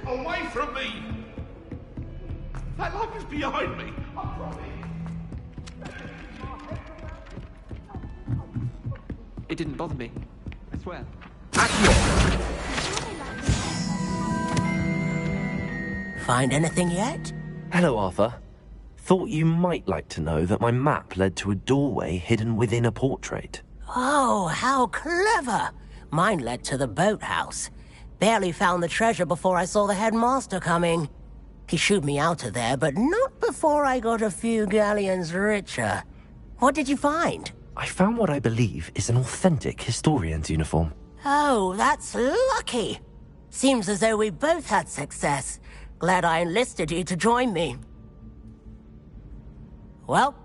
Away from me! That light is behind me, I promise. It didn't bother me. I swear. Find anything yet? Hello, Arthur. Thought you might like to know that my map led to a doorway hidden within a portrait. Oh, how clever! Mine led to the boathouse. Barely found the treasure before I saw the headmaster coming. He shooed me out of there, but not before I got a few galleons richer. What did you find? I found what I believe is an authentic historian's uniform. Oh, that's lucky. Seems as though we both had success. Glad I enlisted you to join me. Well,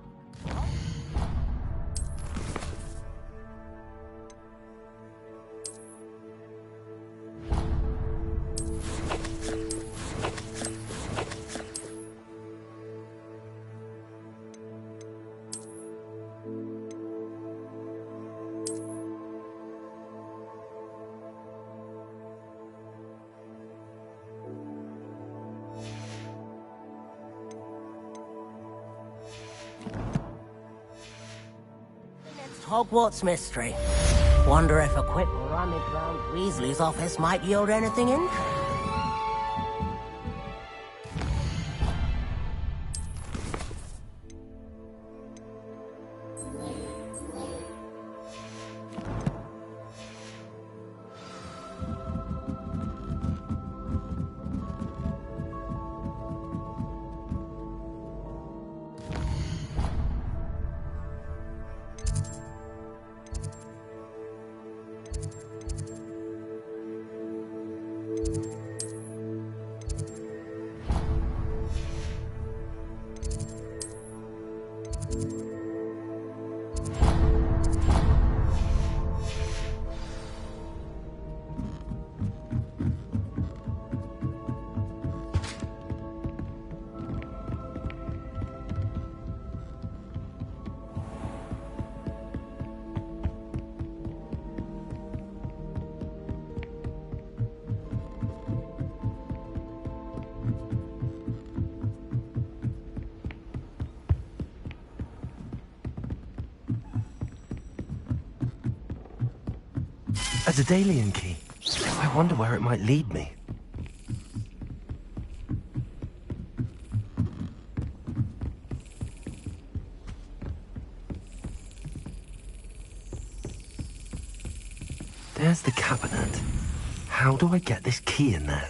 Hogwarts mystery. Wonder if a quick rummage round Weasley's office might yield anything interesting. A Daedalian key. I wonder where it might lead me. There's the cabinet. How do I get this key in there?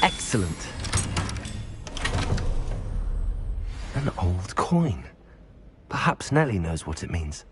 Excellent. An old coin. Perhaps Nellie knows what it means.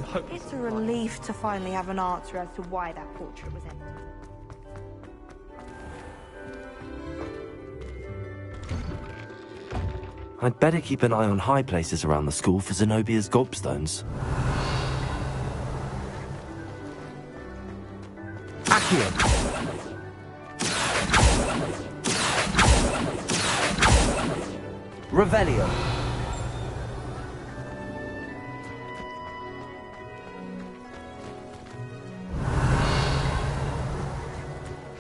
hopeless. It's a relief to finally have an answer as to why that portrait was empty. I'd better keep an eye on high places around the school for Zenobia's gobstones. Accio! Revelio!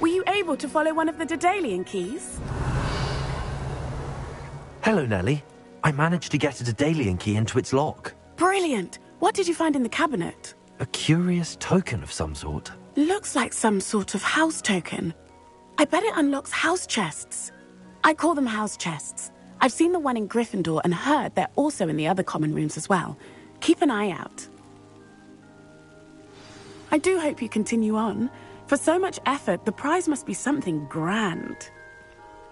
Were you able to follow one of the Daedalian keys? Hello, Nellie. I managed to get a Daedalian key into its lock. Brilliant! What did you find in the cabinet? A curious token of some sort. Looks like some sort of house token. I bet it unlocks house chests. I call them house chests. I've seen the one in Gryffindor and heard they're also in the other common rooms as well. Keep an eye out. I do hope you continue on. For so much effort, the prize must be something grand.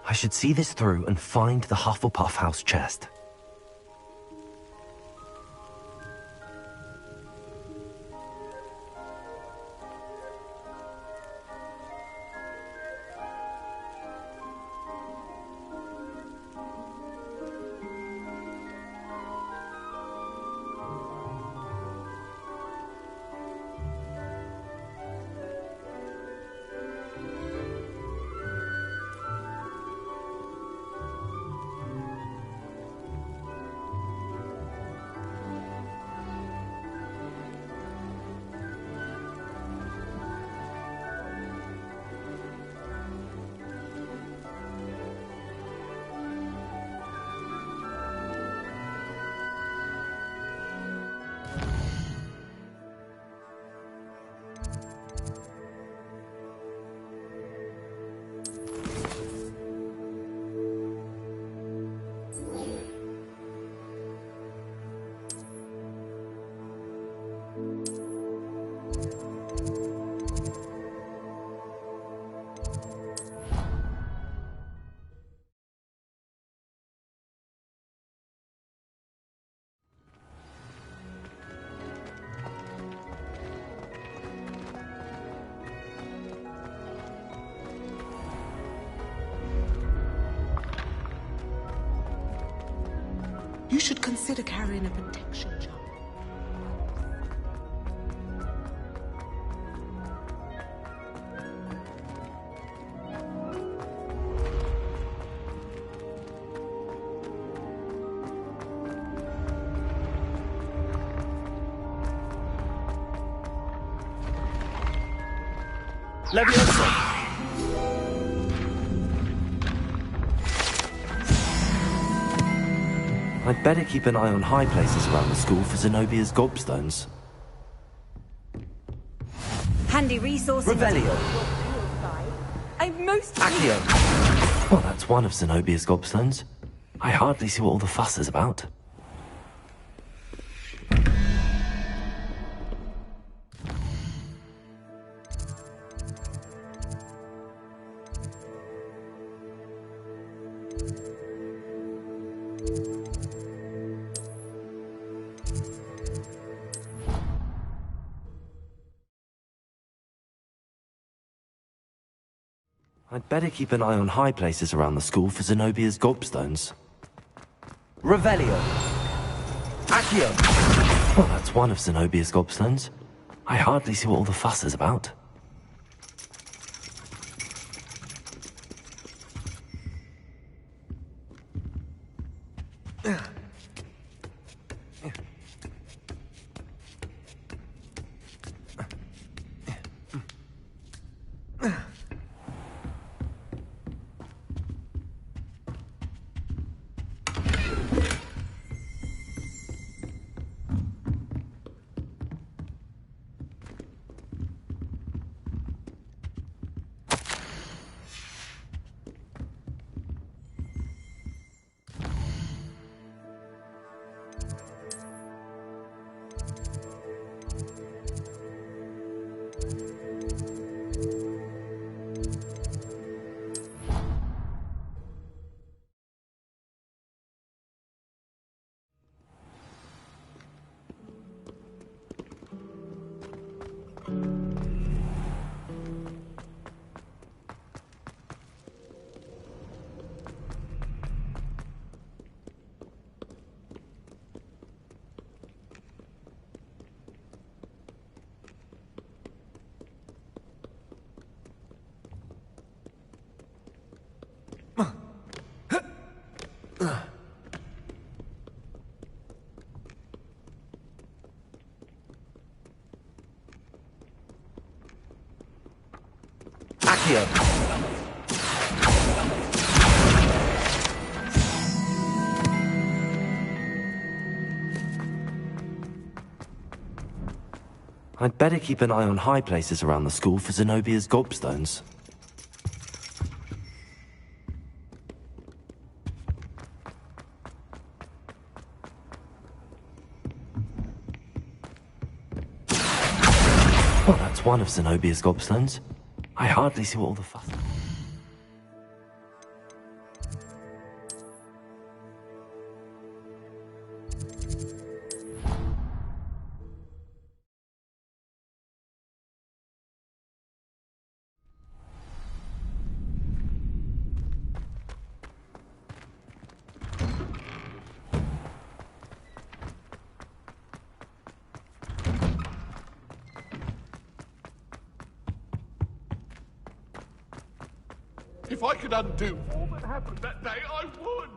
I should see this through and find the Hufflepuff house chest. You should consider carrying a protection charm. Leviosa! I'd better keep an eye on high places around the school for Zenobia's gobstones. Handy resource. Revelio! I'm most... Accio! Well, that's one of Zenobia's gobstones. I hardly see what all the fuss is about. I'd better keep an eye on high places around the school for Zenobia's gobstones. Revelio! Accio! Well, that's one of Zenobia's gobstones. I hardly see what all the fuss is about. Accio! I'd better keep an eye on high places around the school for Zenobia's gobstones. Well, that's one of Zenobia's gobstones. I hardly see what all the fuss... If I could undo all that happened that day, I would!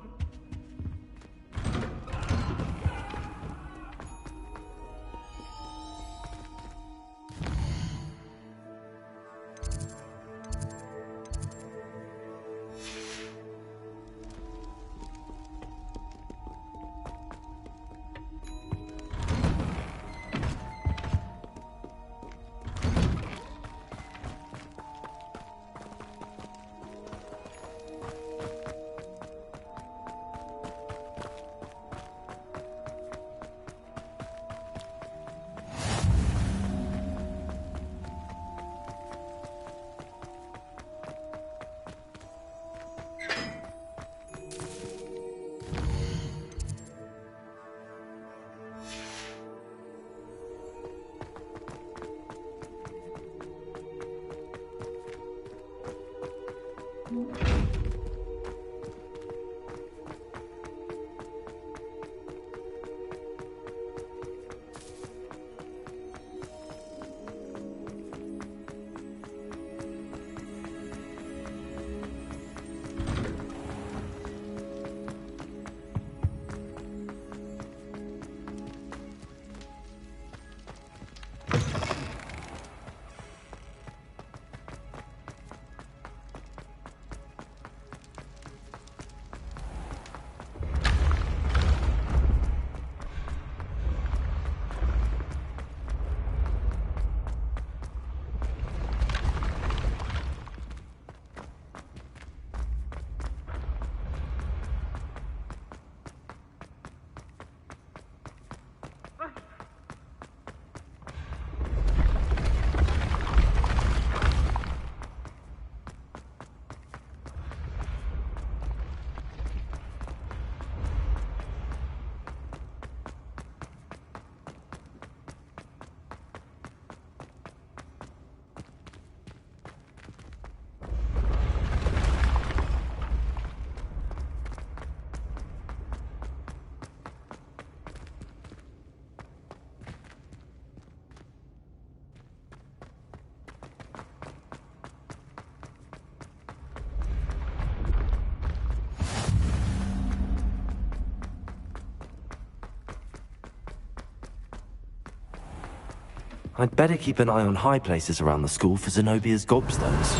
I'd better keep an eye on high places around the school for Zenobia's gobstones.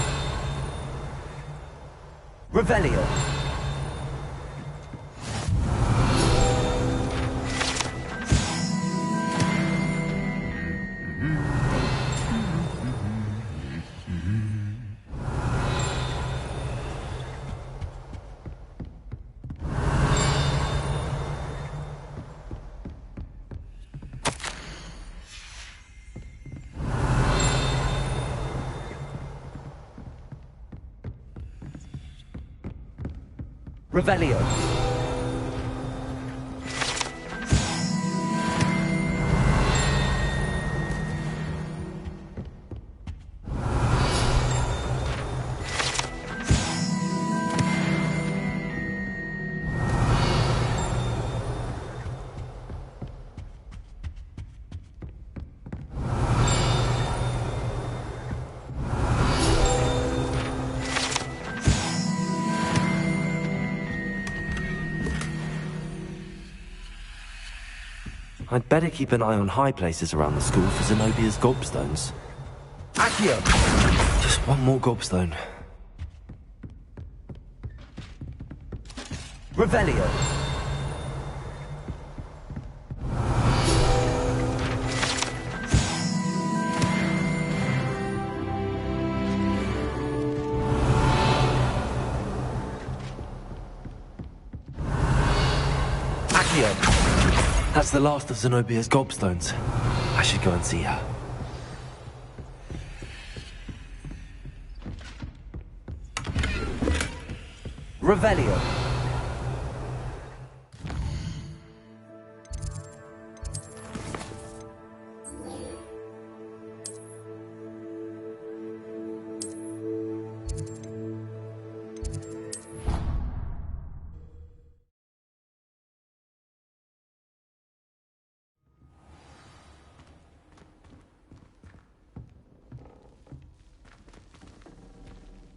Revelio! Revelio. I'd better keep an eye on high places around the school for Zenobia's gobstones. Accio! Just one more gobstone. Revelio. Accio. That's the last of Zenobia's gobstones. I should go and see her. Revelio.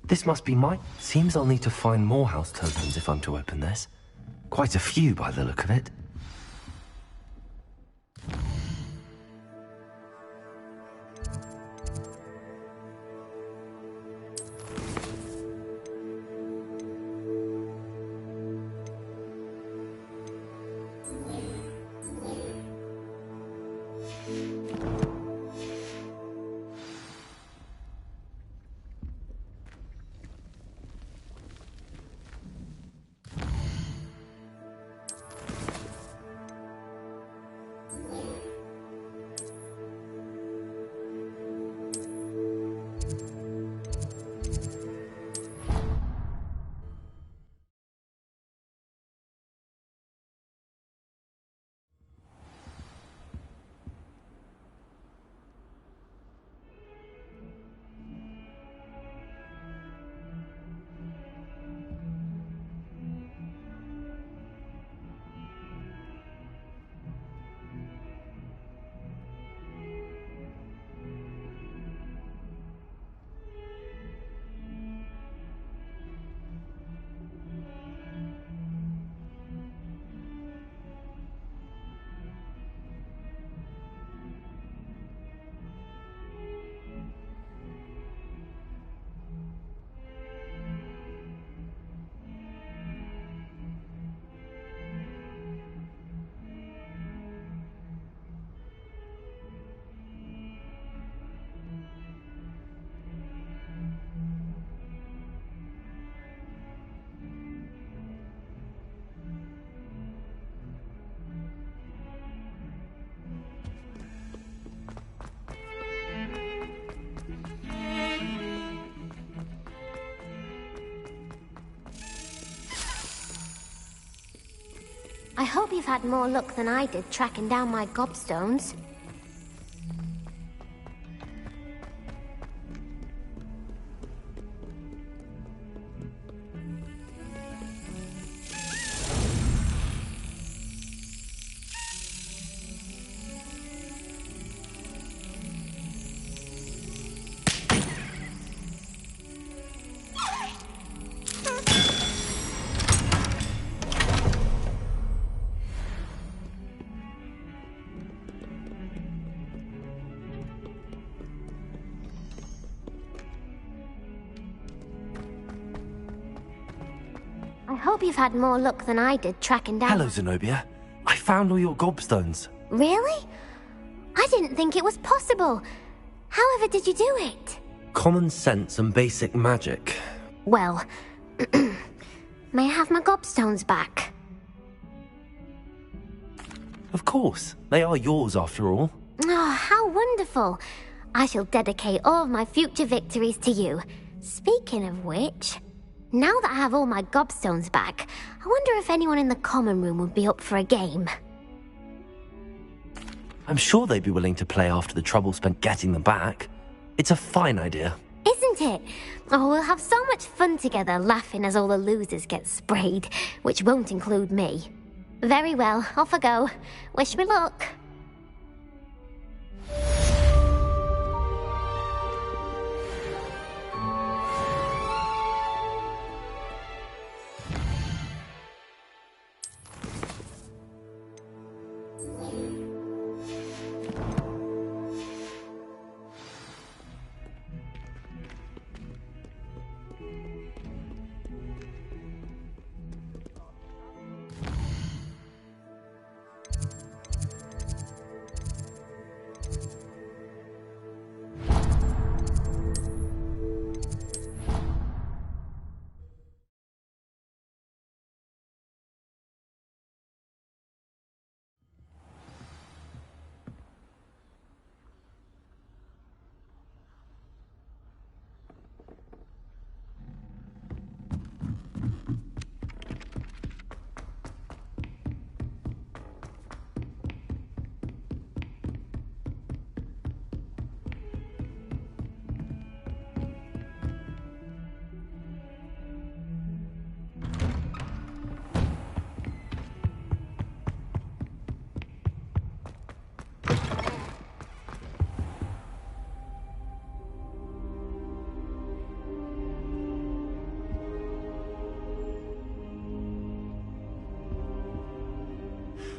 This must be mine. Seems I'll need to find more house tokens if I'm to open this. Quite a few by the look of it. I hope you've had more luck than I did tracking down my gobstones. I hope you've had more luck than I did tracking down... Hello, Zenobia. I found all your gobstones. Really? I didn't think it was possible. However did you do it? Common sense and basic magic. Well, may I have my gobstones back? Of course. They are yours after all. Oh, how wonderful. I shall dedicate all of my future victories to you. Speaking of which, now that I have all my gobstones back, I wonder if anyone in the common room would be up for a game. I'm sure they'd be willing to play after the trouble spent getting them back. It's a fine idea. Isn't it? Oh, we'll have so much fun together, laughing as all the losers get sprayed, which won't include me. Very well, off I go. Wish me luck.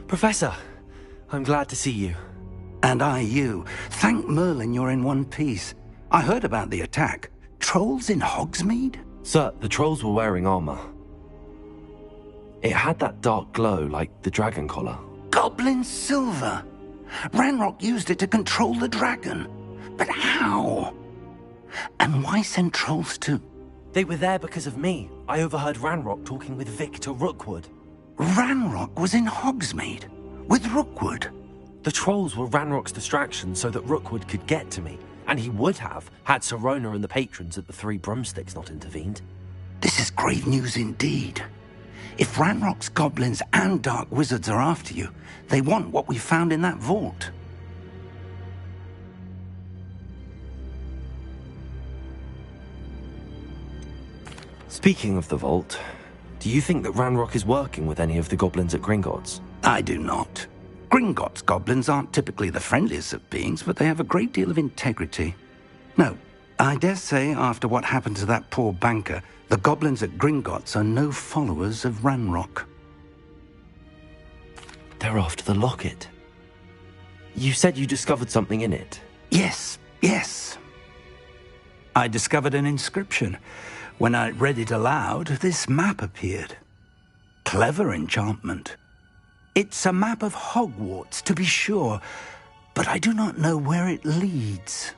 Professor, I'm glad to see you. And I you. Thank Merlin you're in one piece. I heard about the attack. Trolls in Hogsmeade? Sir, the trolls were wearing armor. It had that dark glow like the dragon collar. Goblin silver. Ranrock used it to control the dragon. But how? And why send trolls to... They were there because of me. I overheard Ranrock talking with Victor Rookwood. Ranrock was in Hogsmeade? With Rookwood? The trolls were Ranrock's distraction so that Rookwood could get to me. And he would have, had Sirona and the patrons at the Three Broomsticks not intervened. This is grave news indeed. If Ranrock's goblins and dark wizards are after you, they want what we found in that vault. Speaking of the vault, do you think that Ranrock is working with any of the goblins at Gringotts? I do not. Gringotts goblins aren't typically the friendliest of beings, but they have a great deal of integrity. No, I dare say after what happened to that poor banker, the goblins at Gringotts are no followers of Ranrock. They're after the locket. You said you discovered something in it. Yes. I discovered an inscription. When I read it aloud, this map appeared. Clever enchantment. It's a map of Hogwarts, to be sure, but I do not know where it leads.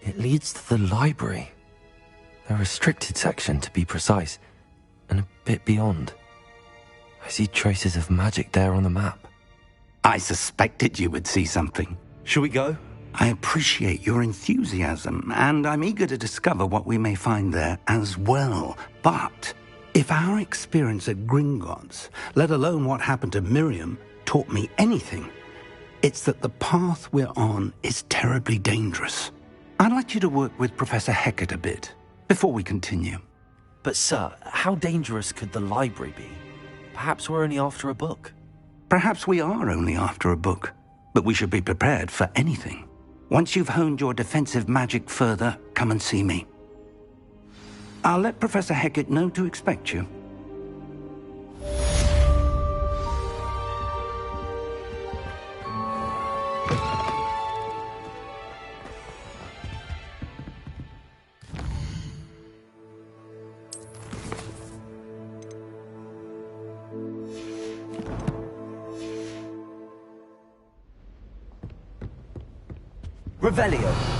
It leads to the library. A restricted section, to be precise, and a bit beyond. I see traces of magic there on the map. I suspected you would see something. Shall we go? I appreciate your enthusiasm, and I'm eager to discover what we may find there as well. But if our experience at Gringotts, let alone what happened to Miriam, taught me anything, it's that the path we're on is terribly dangerous. I'd like you to work with Professor Hecat a bit before we continue. But sir, how dangerous could the library be? Perhaps we're only after a book. Perhaps we are only after a book, but we should be prepared for anything. Once you've honed your defensive magic further, come and see me. I'll let Professor Hecat know to expect you. Revelio.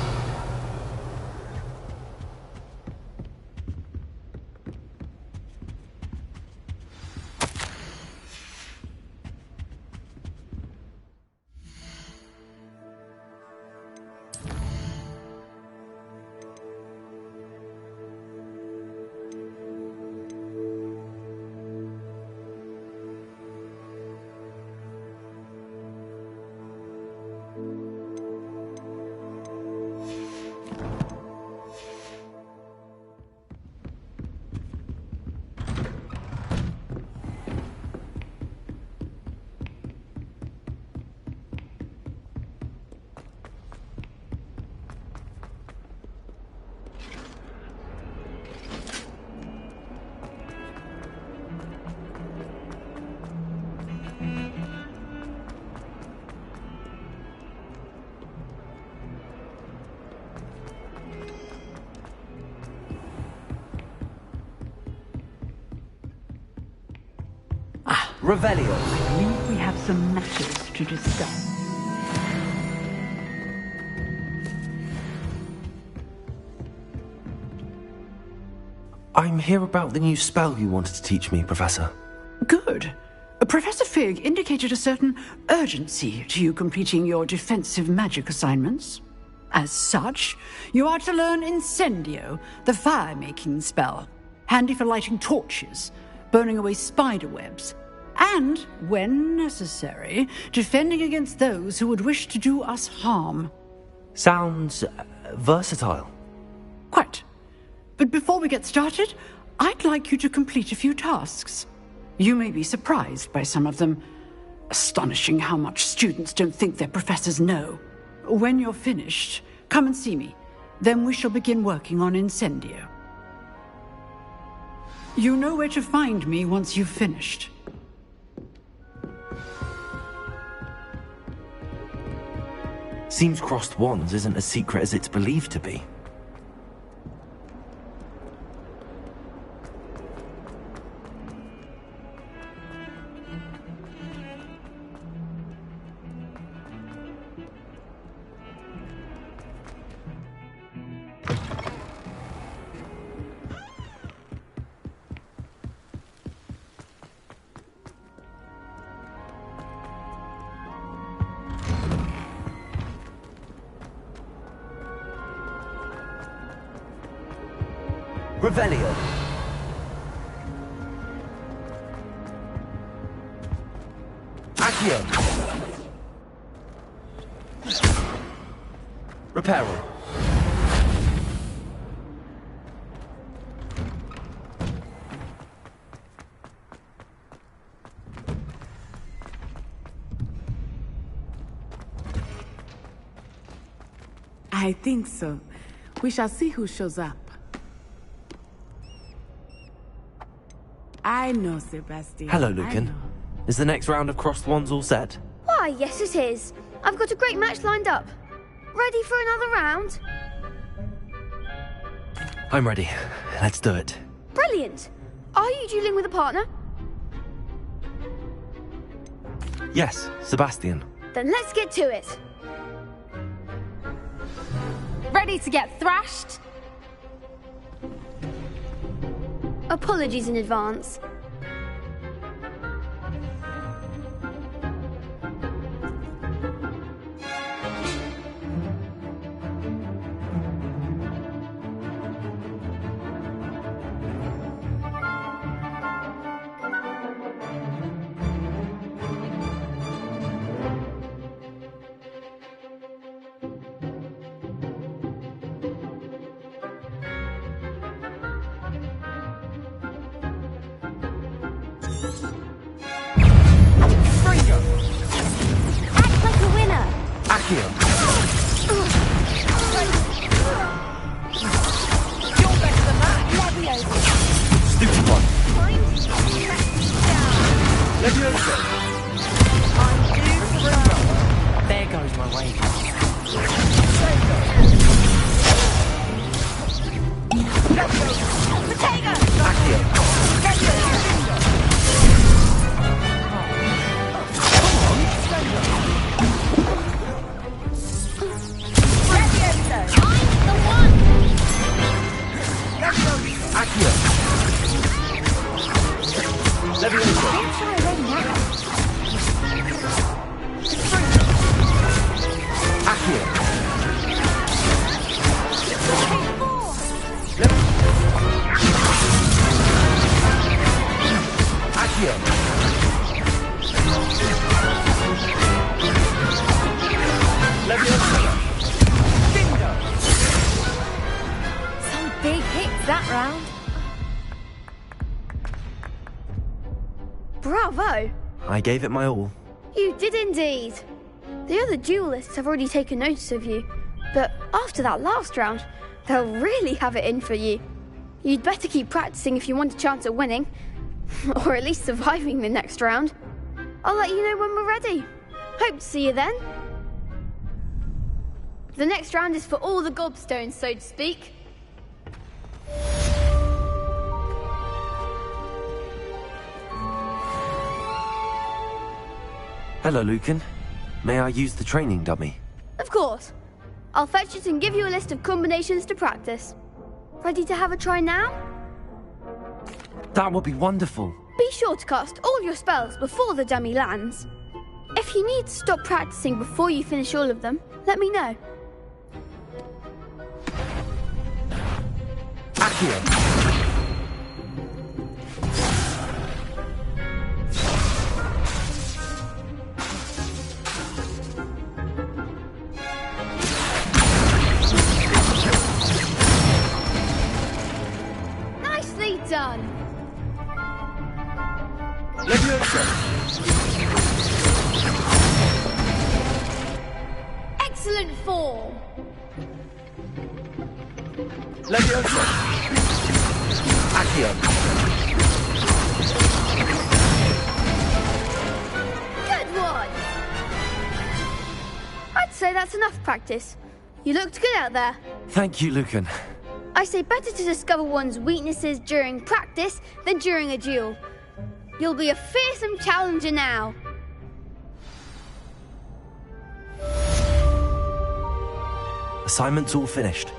Revelio. I believe we have some matters to discuss. I'm here about the new spell you wanted to teach me, Professor. Good. Professor Fig indicated a certain urgency to you completing your defensive magic assignments. As such, you are to learn Incendio, the fire-making spell, handy for lighting torches, burning away spider webs, and, when necessary, defending against those who would wish to do us harm. Sounds versatile. Quite. But before we get started, I'd like you to complete a few tasks. You may be surprised by some of them. Astonishing how much students don't think their professors know. When you're finished, come and see me. Then we shall begin working on Incendio. You know where to find me once you've finished. Seems crossed wands isn't as secret as it's believed to be. Revelio. Accio. Reparo. I think so. We shall see who shows up. I know, Sebastian. Hello, Lucan. Is the next round of crossed wands all set? Why, yes it is. I've got a great match lined up. Ready for another round? I'm ready. Let's do it. Brilliant. Are you dueling with a partner? Yes, Sebastian. Then let's get to it. Ready to get thrashed? Apologies in advance. Some big hits that round. Bravo! I gave it my all. You did indeed. The other duelists have already taken notice of you, but after that last round, they'll really have it in for you. You'd better keep practicing if you want a chance at winning, or at least surviving the next round. I'll let you know when we're ready. Hope to see you then. The next round is for all the gobstones, so to speak. Hello, Lucan. May I use the training dummy? Of course. I'll fetch it and give you a list of combinations to practice. Ready to have a try now? That would be wonderful. Be sure to cast all your spells before the dummy lands. If you need to stop practicing before you finish all of them, let me know. Accio. Nicely done. Excellent form. Leviosa. Accio. Good one. I'd say that's enough practice. You looked good out there. Thank you, Lucan. I say better to discover one's weaknesses during practice than during a duel. You'll be a fearsome challenger now. Assignment's all finished.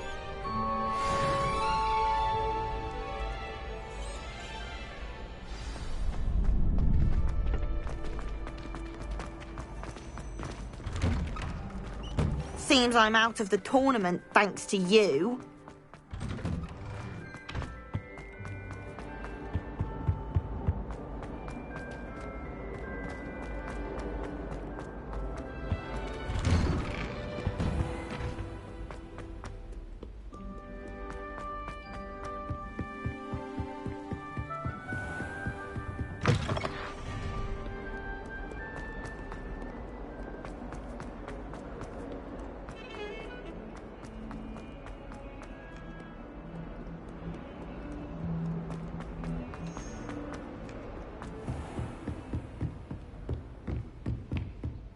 Seems I'm out of the tournament thanks to you.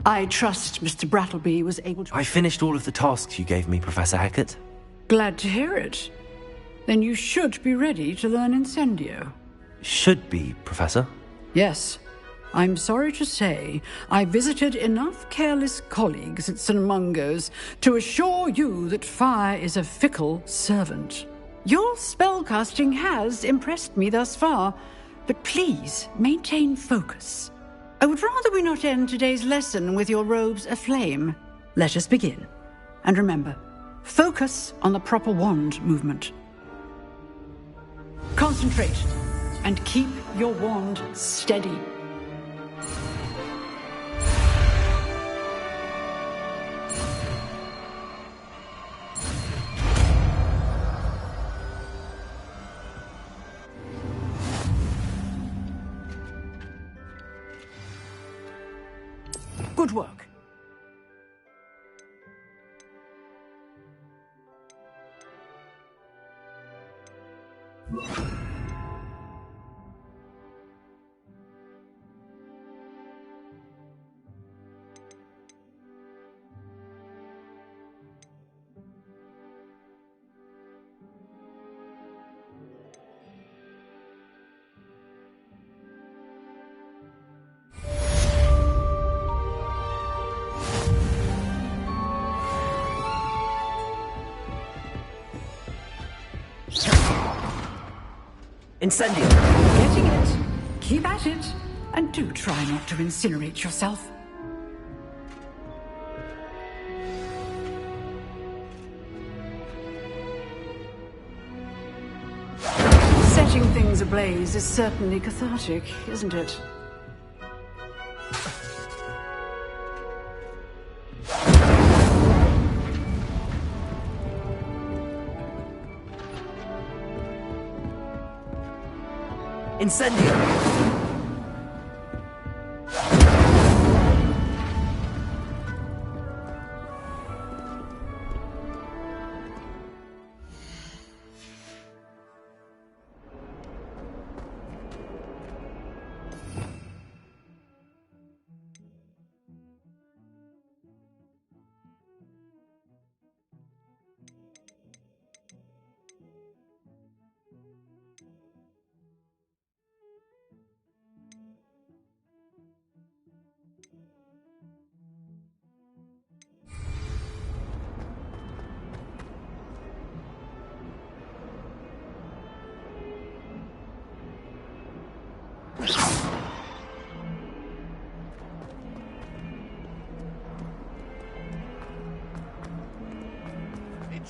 I trust Mr. Brattleby was able to... I finished all of the tasks you gave me, Professor Hackett. Glad to hear it. Then you should be ready to learn Incendio. Should be, Professor. Yes. I'm sorry to say, I visited enough careless colleagues at St. Mungo's to assure you that fire is a fickle servant. Your spellcasting has impressed me thus far, but please maintain focus. I would rather we not end today's lesson with your robes aflame. Let us begin. And remember, focus on the proper wand movement. Concentrate and keep your wand steady. Good work. Incendio! Getting it. Keep at it. And do try not to incinerate yourself. Setting things ablaze is certainly cathartic, isn't it? Incendio!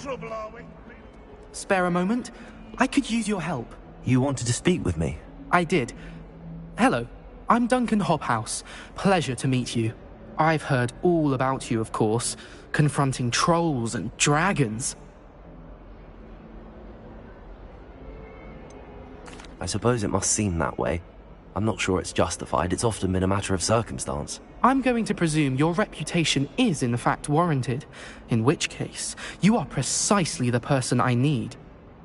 Trouble, are we? Spare a moment? I could use your help. You wanted to speak with me? I did. Hello, I'm Duncan Hobhouse. Pleasure to meet you. I've heard all about you, of course, confronting trolls and dragons. I suppose it must seem that way. I'm not sure it's justified. It's often been a matter of circumstance. I'm going to presume your reputation is in fact warranted, in which case, you are precisely the person I need.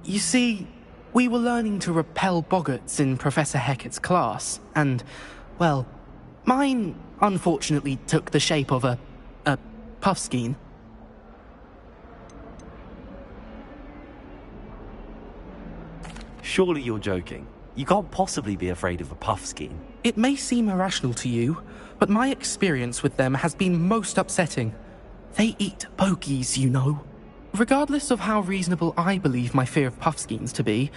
You see, we were learning to repel boggarts in Professor Hackett's class, and, well, mine unfortunately took the shape of a Puffskein. Surely you're joking. You can't possibly be afraid of a Puffskein. It may seem irrational to you, but my experience with them has been most upsetting. They eat bogies, you know. Regardless of how reasonable I believe my fear of Puffskeins to be,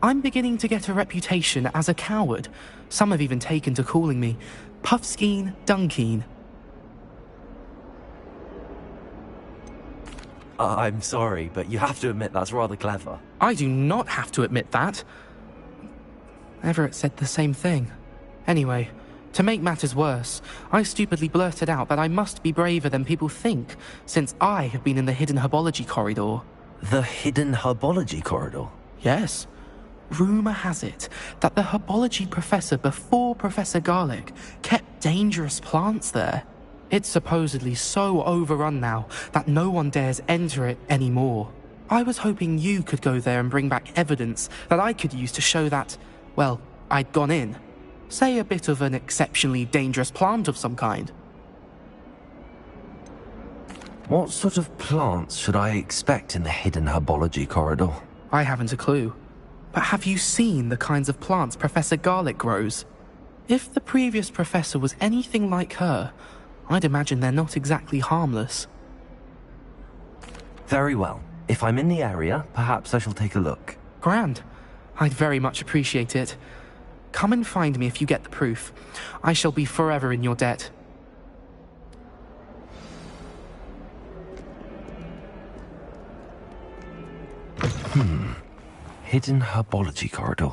I'm beginning to get a reputation as a coward. Some have even taken to calling me Puffskein Dunkeen. I'm sorry, but you have to admit that's rather clever. I do not have to admit that. Everett said the same thing. Anyway, to make matters worse, I stupidly blurted out that I must be braver than people think, since I have been in the hidden herbology corridor. The hidden herbology corridor? Yes. Rumour has it that the herbology professor before Professor Garlic kept dangerous plants there. It's supposedly so overrun now that no one dares enter it anymore. I was hoping you could go there and bring back evidence that I could use to show that, well, I'd gone in. Say a bit of an exceptionally dangerous plant of some kind. What sort of plants should I expect in the hidden herbology corridor? I haven't a clue. But have you seen the kinds of plants Professor Garlic grows? If the previous professor was anything like her, I'd imagine they're not exactly harmless. Very well. If I'm in the area, perhaps I shall take a look. Grand. I'd very much appreciate it. Come and find me if you get the proof. I shall be forever in your debt. Hidden herbology corridor.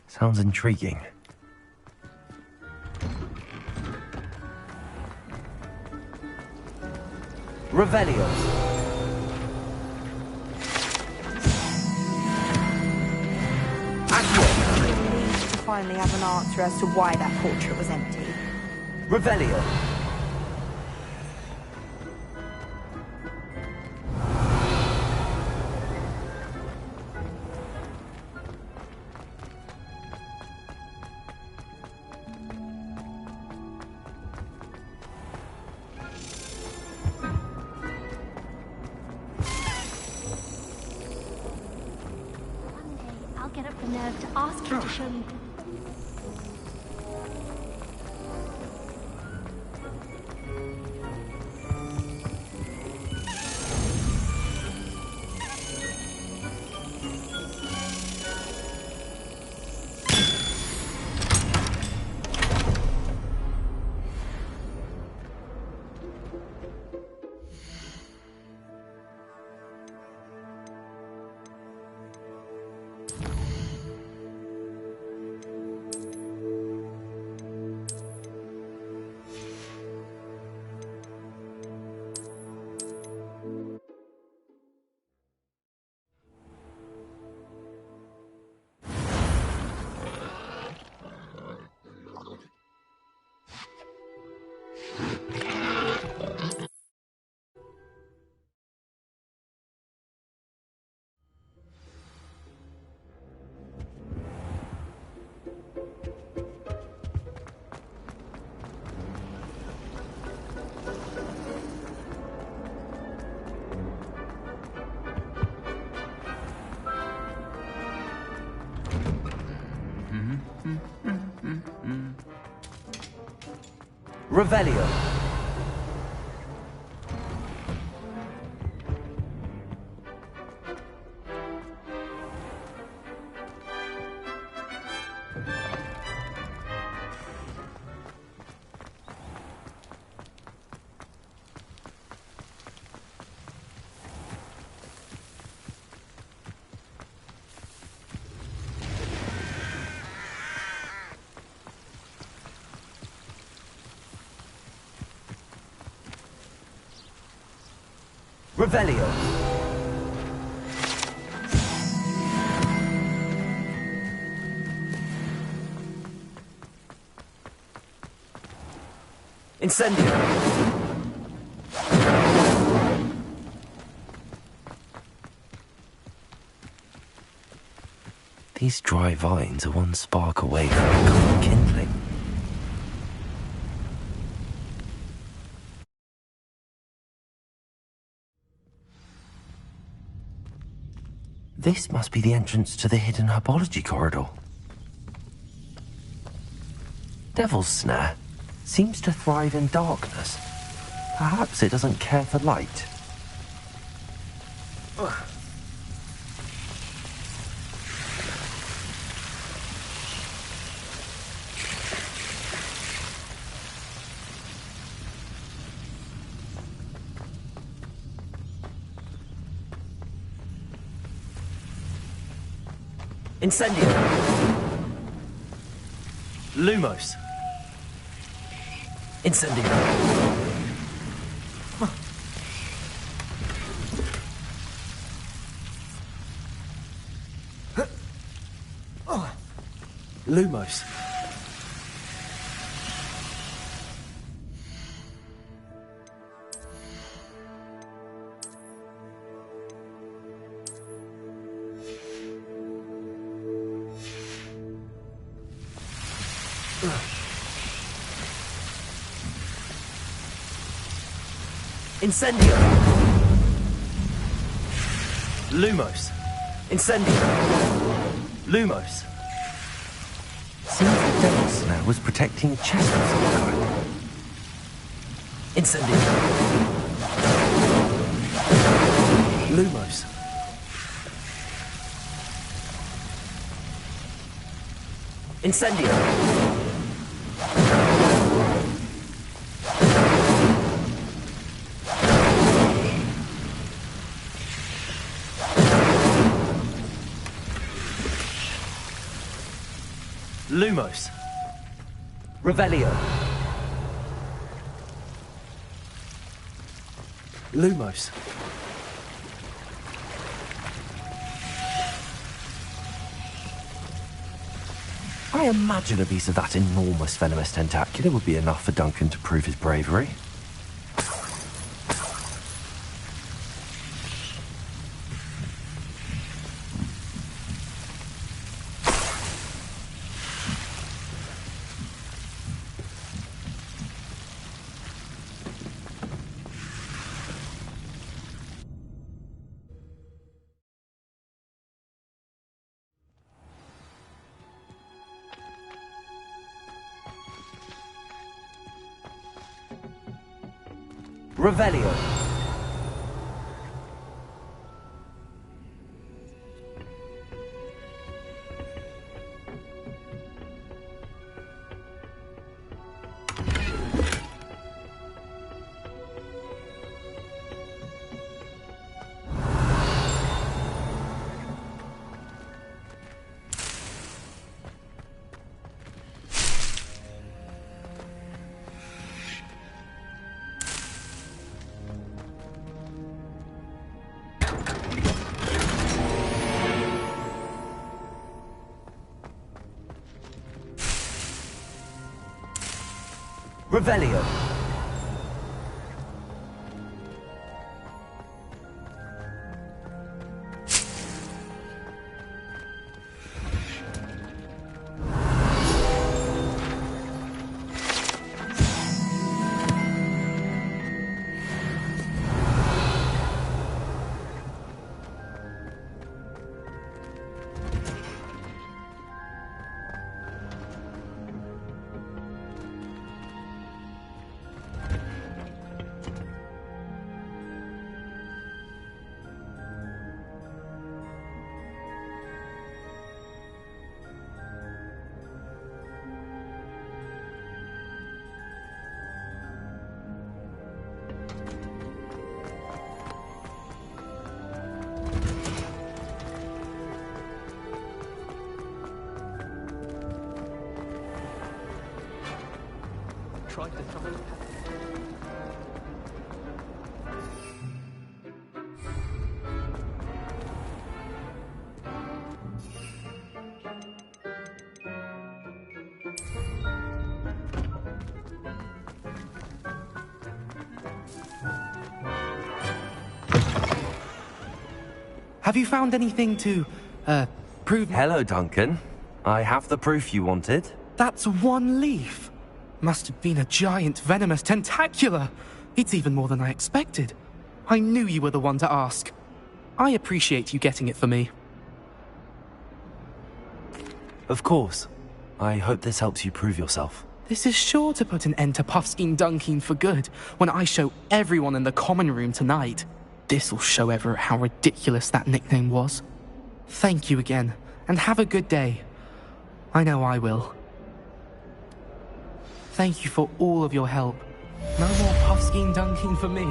Sounds intriguing. Revelio. Relieved to finally have an answer as to why that portrait was empty. Revelio. I'll get up the nerve to ask you to show me. Revelio. Revelio. Incendio. These dry vines are one spark away from a common kindling. This must be the entrance to the hidden herbology corridor. Devil's Snare seems to thrive in darkness. Perhaps it doesn't care for light. Ugh. Incendio! Lumos! Incendio! Lumos! Incendio! Lumos! Incendio! Lumos! Seems the Devil's Snare was protecting a chest of some kind. Incendio! Lumos! Incendio! Lumos. Revelio. Lumos. I imagine a piece of that enormous venomous tentacula would be enough for Duncan to prove his bravery. Revelio. Revelio. Tried to come in. Have you found anything to, prove... Hello, Duncan. I have the proof you wanted. That's one leaf. Must have been a giant venomous tentacula. It's even more than I expected. I knew you were the one to ask. I appreciate you getting it for me. Of course. I hope this helps you prove yourself. This is sure to put an end to Puffskein Dunking for good when I show everyone in the common room tonight. This'll show Everett how ridiculous that nickname was. Thank you again, and have a good day. I know I will. Thank you for all of your help. No more Puffskein Dunking for me.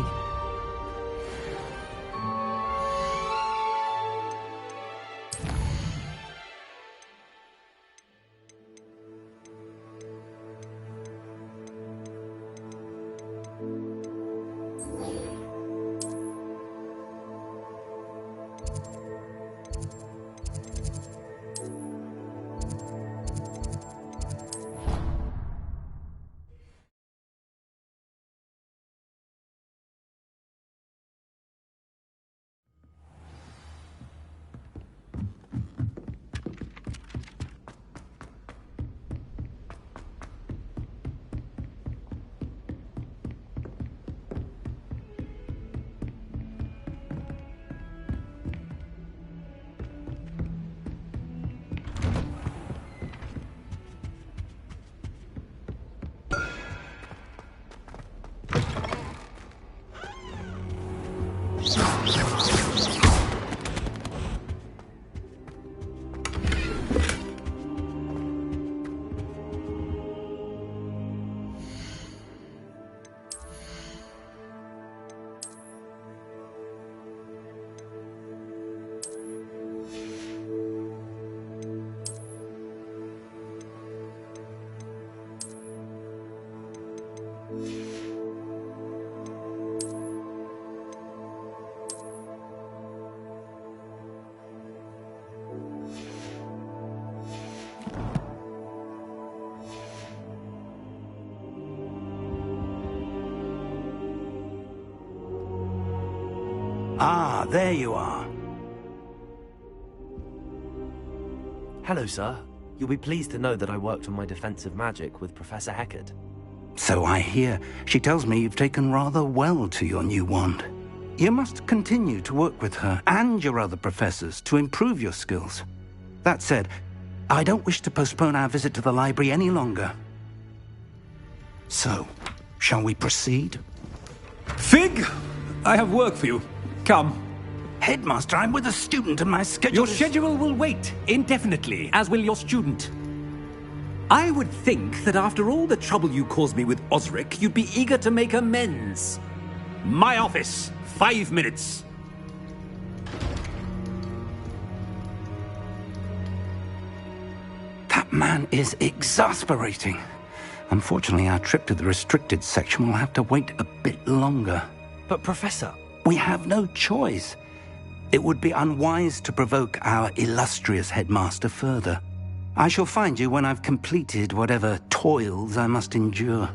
Ah, there you are. Hello, sir. You'll be pleased to know that I worked on my defensive magic with Professor Heckard. So I hear. She tells me you've taken rather well to your new wand. You must continue to work with her and your other professors to improve your skills. That said, I don't wish to postpone our visit to the library any longer. So, shall we proceed? Fig! I have work for you. Come. Headmaster, I'm with a student and my schedule Your schedule will wait indefinitely, as will your student. I would think that after all the trouble you caused me with Osric, you'd be eager to make amends. My office. 5 minutes. That man is exasperating. Unfortunately, our trip to the restricted section will have to wait a bit longer. But Professor... We have no choice. It would be unwise to provoke our illustrious headmaster further. I shall find you when I've completed whatever toils I must endure.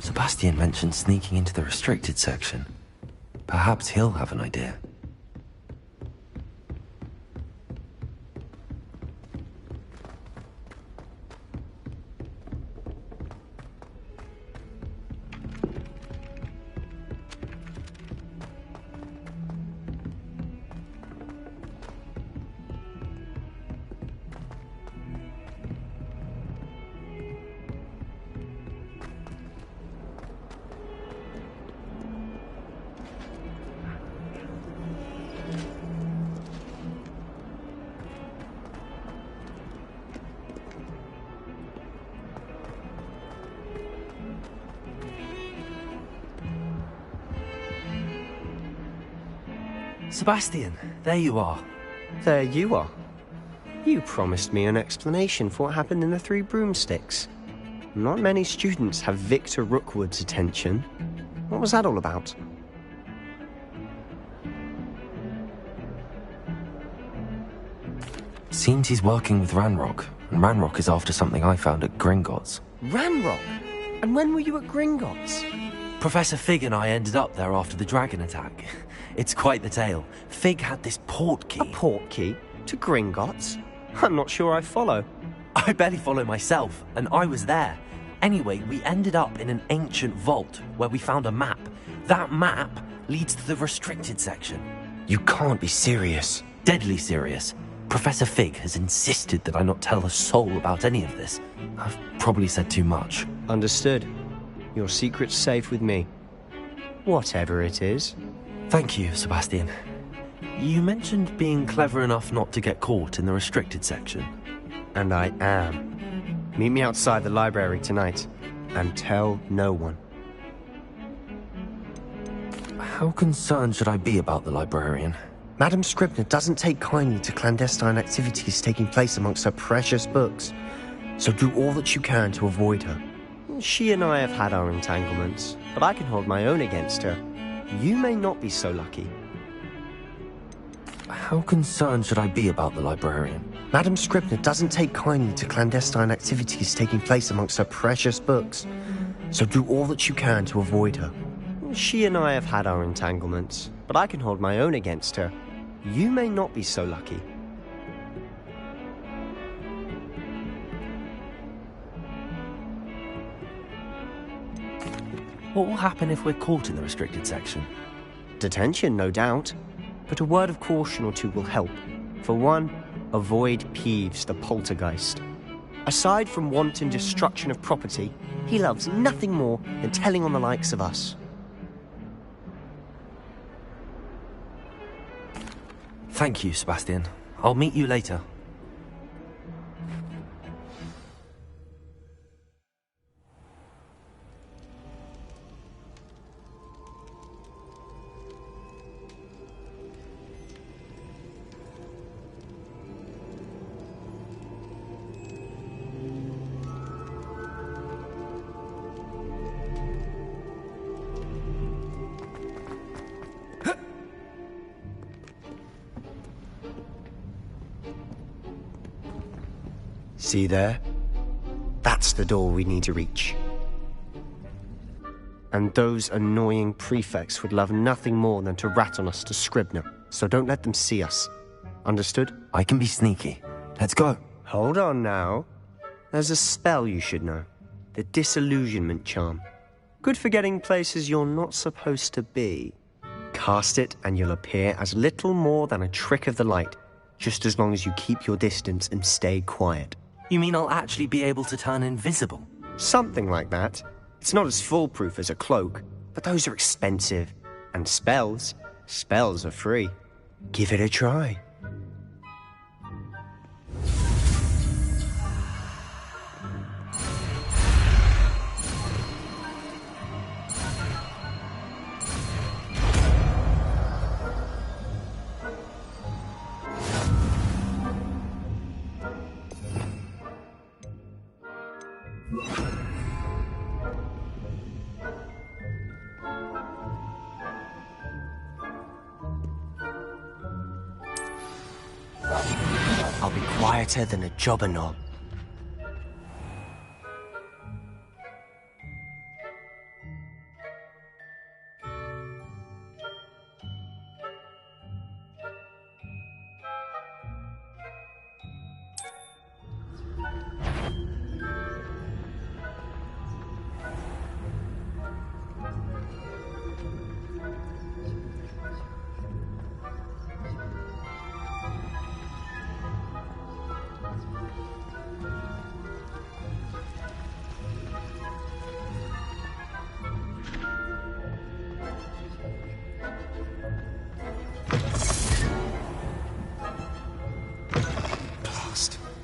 Sebastian mentioned sneaking into the restricted section. Perhaps he'll have an idea. Sebastian, there you are. There you are. You promised me an explanation for what happened in the Three Broomsticks. Not many students have Victor Rookwood's attention. What was that all about? Seems he's working with Ranrock, and Ranrock is after something I found at Gringotts. Ranrock? And when were you at Gringotts? Professor Fig and I ended up there after the dragon attack. It's quite the tale. Fig had this port key. A port key? To Gringotts? I'm not sure I follow. I barely follow myself, and I was there. Anyway, we ended up in an ancient vault where we found a map. That map leads to the restricted section. You can't be serious. Deadly serious. Professor Fig has insisted that I not tell a soul about any of this. I've probably said too much. Understood. Your secret's safe with me. Whatever it is. Thank you, Sebastian. You mentioned being clever enough not to get caught in the restricted section. And I am. Meet me outside the library tonight, and tell no one. How concerned should I be about the librarian? Madam Scribner doesn't take kindly to clandestine activities taking place amongst her precious books, so do all that you can to avoid her. She and I have had our entanglements, but I can hold my own against her. You may not be so lucky. How concerned should I be about the librarian? Madam Scribner doesn't take kindly to clandestine activities taking place amongst her precious books, so do all that you can to avoid her. She and I have had our entanglements, but I can hold my own against her. You may not be so lucky. What will happen if we're caught in the restricted section? Detention, no doubt. But a word of caution or two will help. For one, avoid Peeves, the poltergeist. Aside from wanton destruction of property, he loves nothing more than telling on the likes of us. Thank you, Sebastian. I'll meet you later. See there? That's the door we need to reach. And those annoying prefects would love nothing more than to rat on us to Scribner, so don't let them see us. Understood? I can be sneaky. Let's go. Hold on now. There's a spell you should know. The Disillusionment Charm. Good for getting places you're not supposed to be. Cast it and you'll appear as little more than a trick of the light, just as long as you keep your distance and stay quiet. You mean I'll actually be able to turn invisible? Something like that. It's not as foolproof as a cloak, but those are expensive. And spells are free. Give it a try. I'll be quieter than a jobber knob.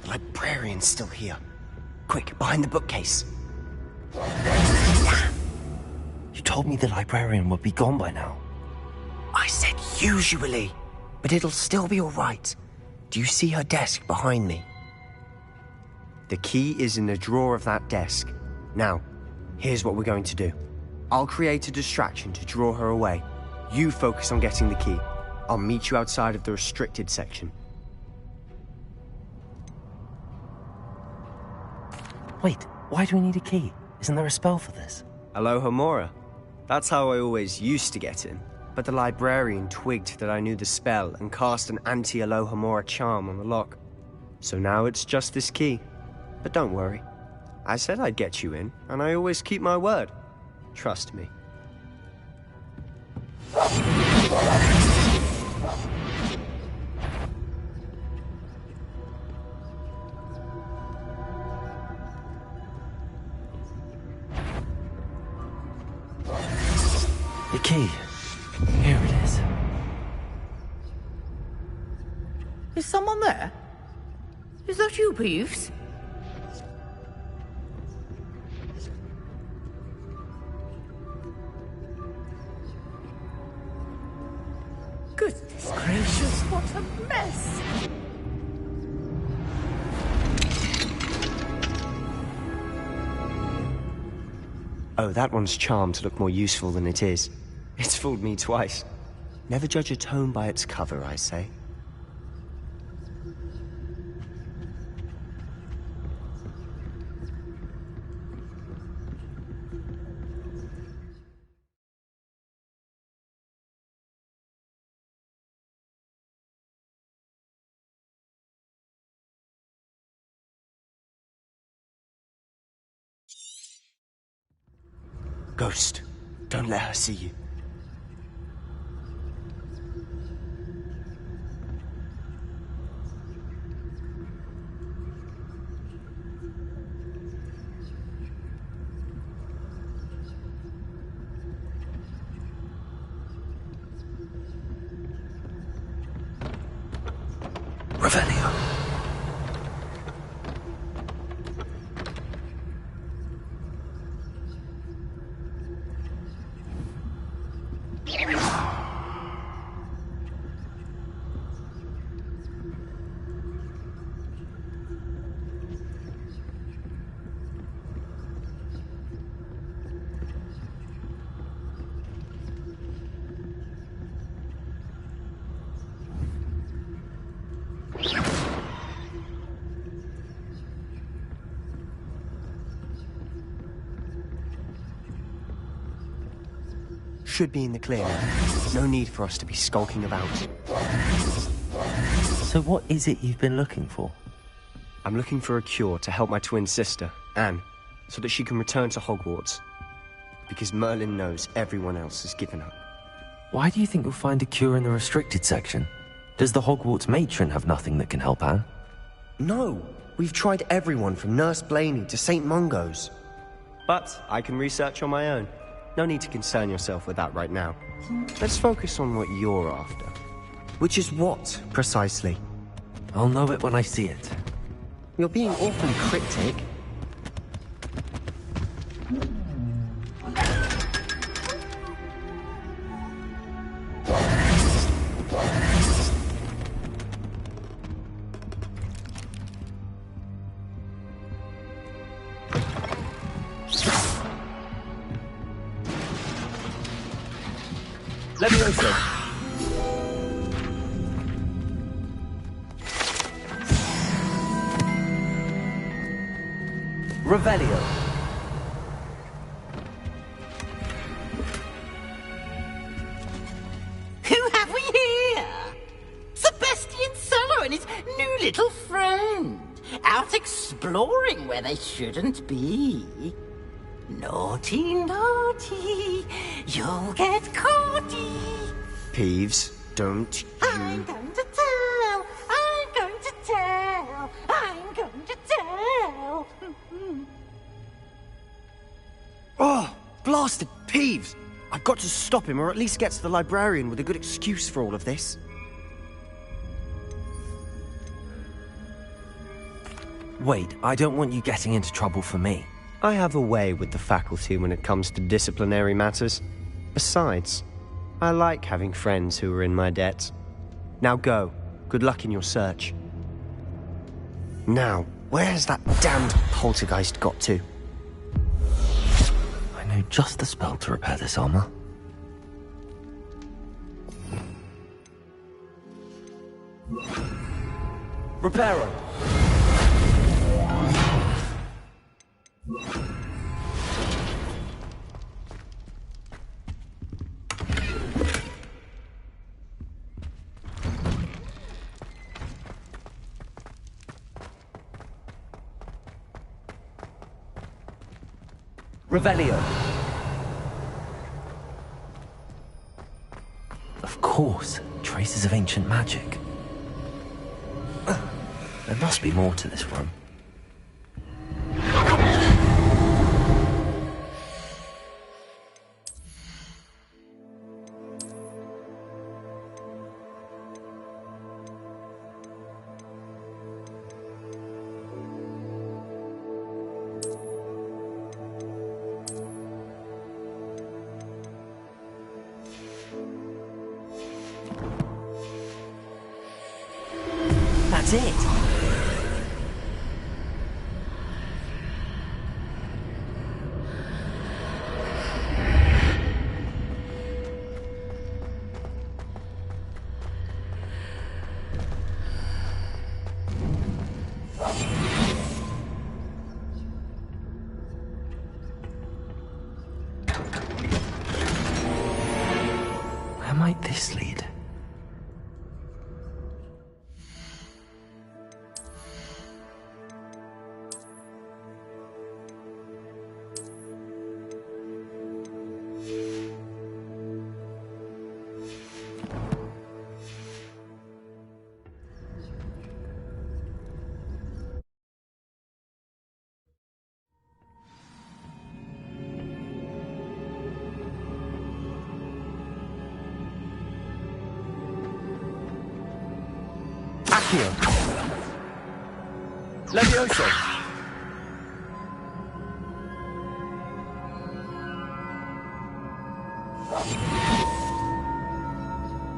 The librarian's still here. Quick, behind the bookcase. You told me the librarian would be gone by now. I said usually, but it'll still be all right. Do you see her desk behind me? The key is in the drawer of that desk. Now, here's what we're going to do. I'll create a distraction to draw her away. You focus on getting the key. I'll meet you outside of the restricted section. Wait, why do we need a key? Isn't there a spell for this? Alohomora. That's how I always used to get in. But the librarian twigged that I knew the spell and cast an anti-Alohomora charm on the lock. So now it's just this key. But don't worry. I said I'd get you in, and I always keep my word. Trust me. The key. Here it is. Is someone there? Is that you, Peeves? Goodness gracious, what a mess! Oh, that one's charmed to look more useful than it is. It's fooled me twice. Never judge a tome by its cover, I say. Ghost, don't let her see you. Revelio. Should be in the clear now. No need for us to be skulking about. So what is it you've been looking for? I'm looking for a cure to help my twin sister, Anne, so that she can return to Hogwarts. Because Merlin knows everyone else has given up. Why do you think you'll find a cure in the restricted section? Does the Hogwarts matron have nothing that can help Anne? No! We've tried everyone from Nurse Blaney to St. Mungo's. But I can research on my own. No need to concern yourself with that right now. Let's focus on what you're after. Which is what, precisely? I'll know it when I see it. You're being awfully cryptic. Levioso. Revelio. Who have we here? Sebastian Solo and his new little friend. Out exploring where they shouldn't be. Naughty, naughty. You'll get caughty. Peeves, don't you... I'm going to tell. I'm going to tell. I'm going to tell. Oh, blasted Peeves! I've got to stop him, or at least get to the librarian with a good excuse for all of this. Wait, I don't want you getting into trouble for me. I have a way with the faculty when it comes to disciplinary matters. Besides, I like having friends who are in my debt. Now go. Good luck in your search. Now, where's that damned poltergeist got to? I know just the spell to repair this armor. Reparo! Revelio. Of course, traces of ancient magic. There must be more to this room. That's it. Where might this lead? Accio. Levioso.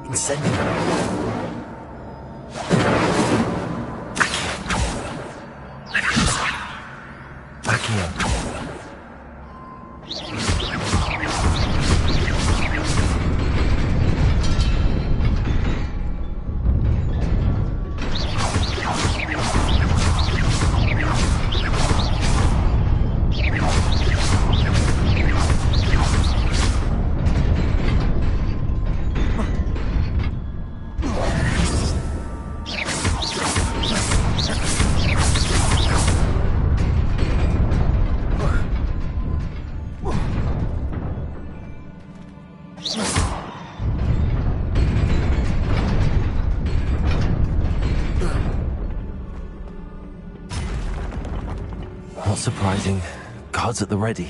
Incendio. Levioso. Accio. Not surprising. Guards at the ready.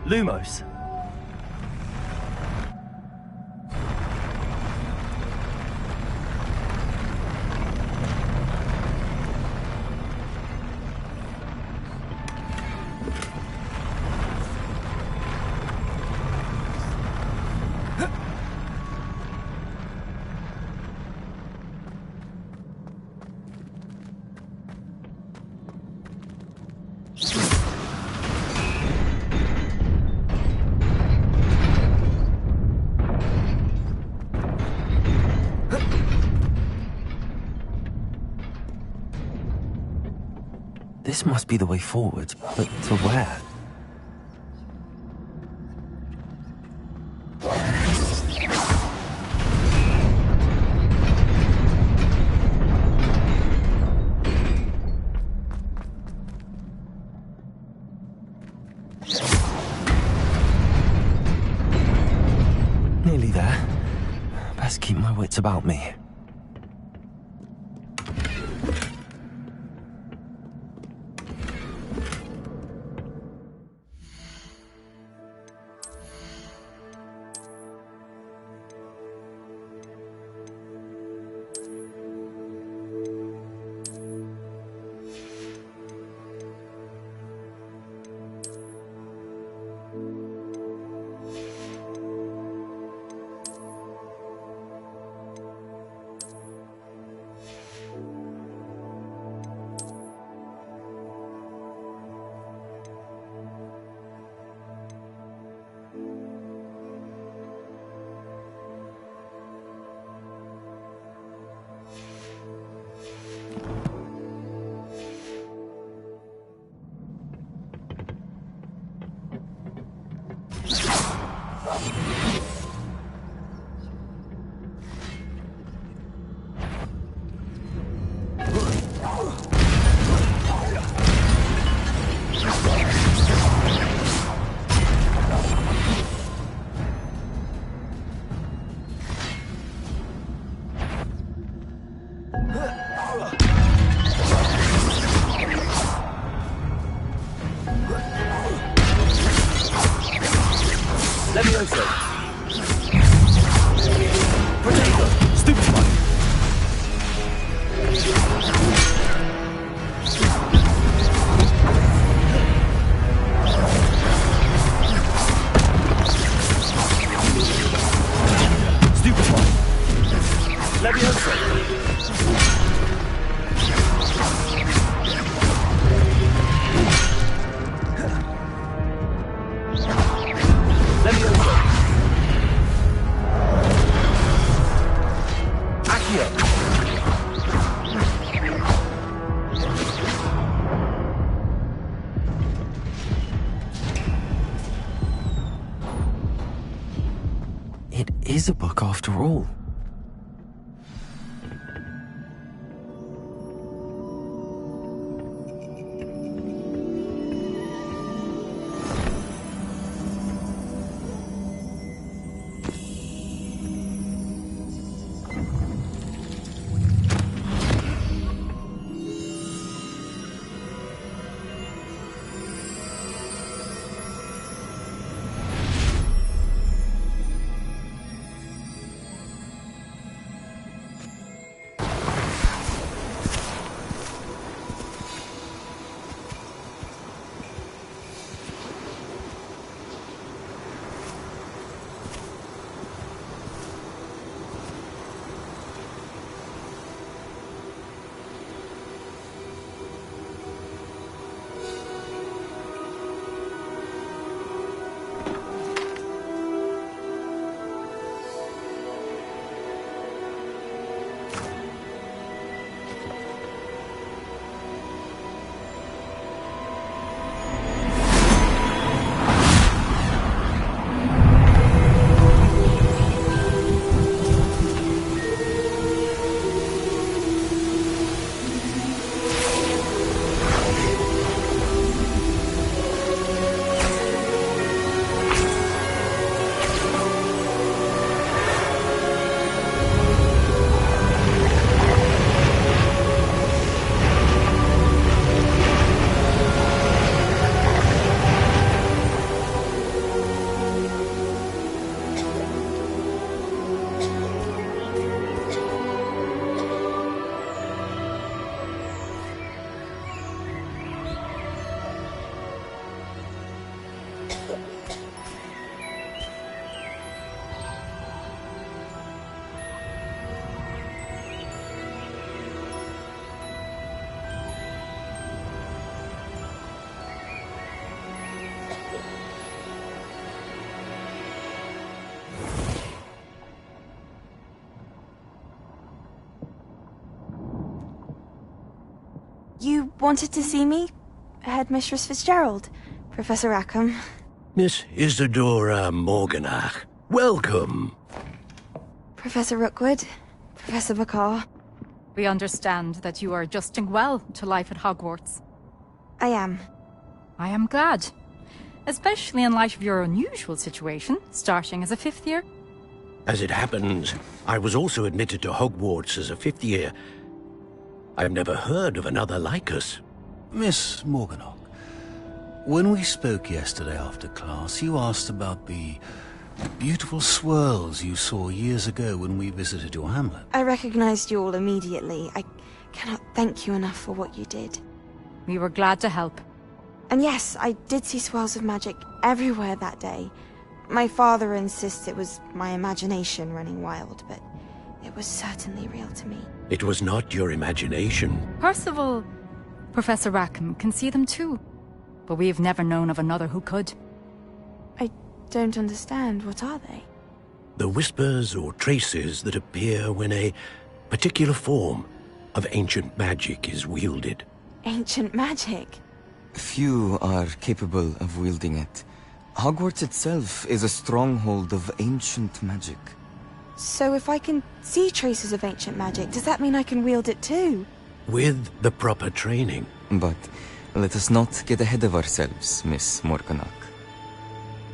Lumos. This must be the way forward, but to where? Nearly there. Best keep my wits about me. Levioso. Potato. Stupefy. Stupefy. Levioso. It is a book after all. You wanted to see me? Headmistress Fitzgerald, Professor Rackham. Miss Isadora Morganach, welcome. Professor Rookwood, Professor Bakar. We understand that you are adjusting well to life at Hogwarts. I am. I am glad. Especially in light of your unusual situation, starting as a 5th year. As it happens, I was also admitted to Hogwarts as a 5th year. I've never heard of another like us. Miss Morganach, when we spoke yesterday after class, you asked about the beautiful swirls you saw years ago when we visited your hamlet. I recognized you all immediately. I cannot thank you enough for what you did. We were glad to help. And yes, I did see swirls of magic everywhere that day. My father insists it was my imagination running wild, but it was certainly real to me. It was not your imagination. Percival, Professor Rackham can see them too. But we've never known of another who could. I don't understand. What are they? The whispers or traces that appear when a particular form of ancient magic is wielded. Ancient magic? Few are capable of wielding it. Hogwarts itself is a stronghold of ancient magic. So if I can see traces of ancient magic, does that mean I can wield it too? With the proper training. But let us not get ahead of ourselves, Miss Morganach.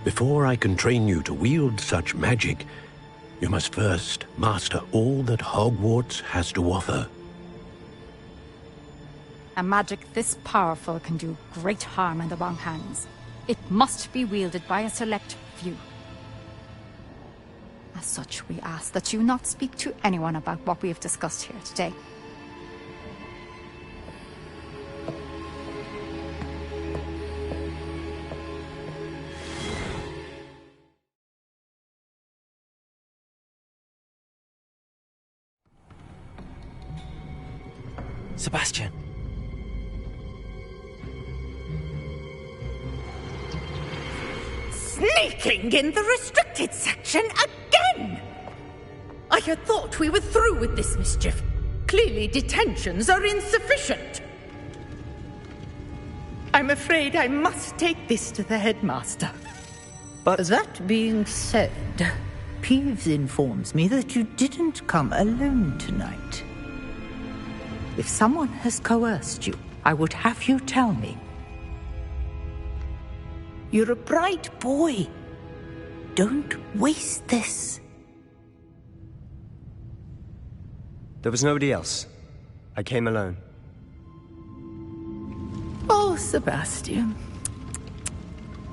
Before I can train you to wield such magic, you must first master all that Hogwarts has to offer. A magic this powerful can do great harm in the wrong hands. It must be wielded by a select few. As such, we ask that you not speak to anyone about what we have discussed here today. Sebastian. Sneaking in the restricted section again! I had thought we were through with this mischief. Clearly detentions are insufficient. I'm afraid I must take this to the headmaster. But that being said, Peeves informs me that you didn't come alone tonight. If someone has coerced you, I would have you tell me. You're a bright boy. Don't waste this. There was nobody else. I came alone. Oh, Sebastian.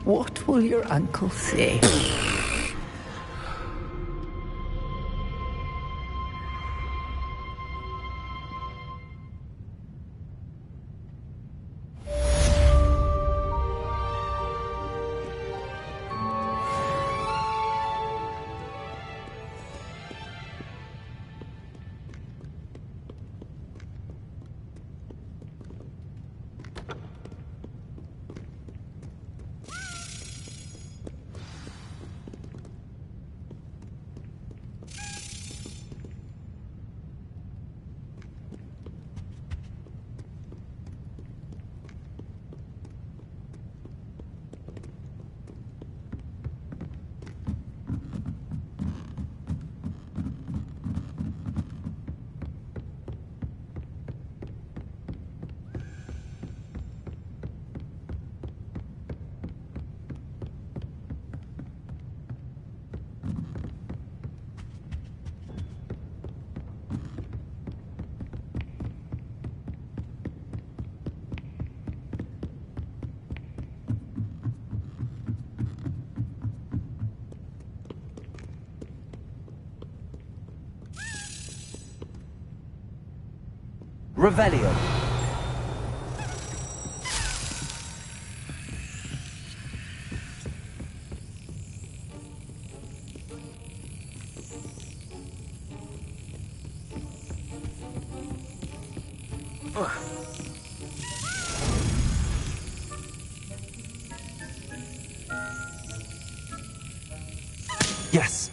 What will your uncle say? Revelio. Yes.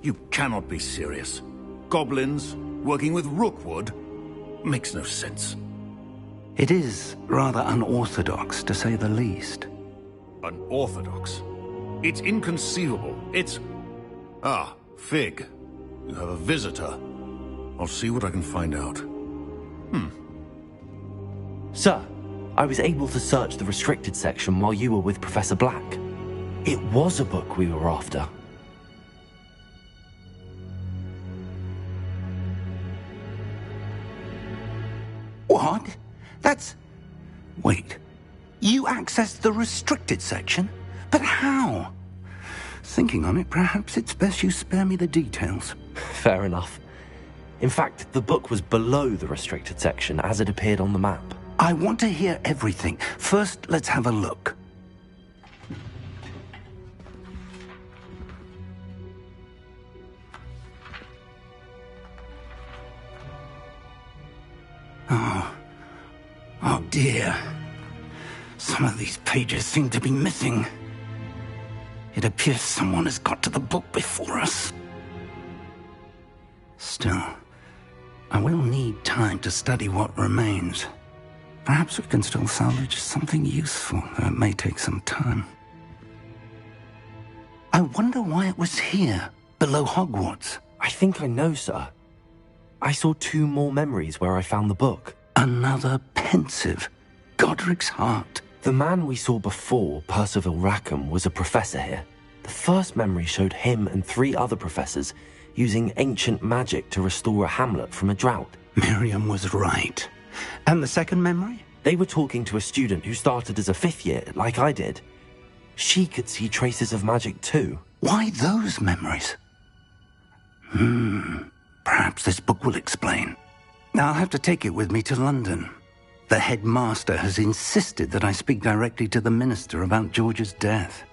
You cannot be serious. Goblins working with Rookwood makes no sense. It is rather unorthodox, to say the least. Unorthodox? It's inconceivable. It's... Ah, Fig. You have a visitor. I'll see what I can find out. Sir, I was able to search the restricted section while you were with Professor Black. It was a book we were after. What? That's... Wait. You accessed the restricted section? But how? Thinking on it, perhaps it's best you spare me the details. Fair enough. In fact, the book was below the restricted section as it appeared on the map. I want to hear everything. First, let's have a look. Oh dear. Some of these pages seem to be missing. It appears someone has got to the book before us. Still, I will need time to study what remains. Perhaps we can still salvage something useful, though it may take some time. I wonder why it was here, below Hogwarts. I think I know, sir. I saw 2 more memories where I found the book. Another pensive. Godric's heart. The man we saw before, Percival Rackham, was a professor here. The first memory showed him and 3 other professors using ancient magic to restore a hamlet from a drought. Miriam was right. And the second memory? They were talking to a student who started as a 5th year, like I did. She could see traces of magic too. Why those memories? Perhaps this book will explain. I'll have to take it with me to London. The headmaster has insisted that I speak directly to the minister about George's death.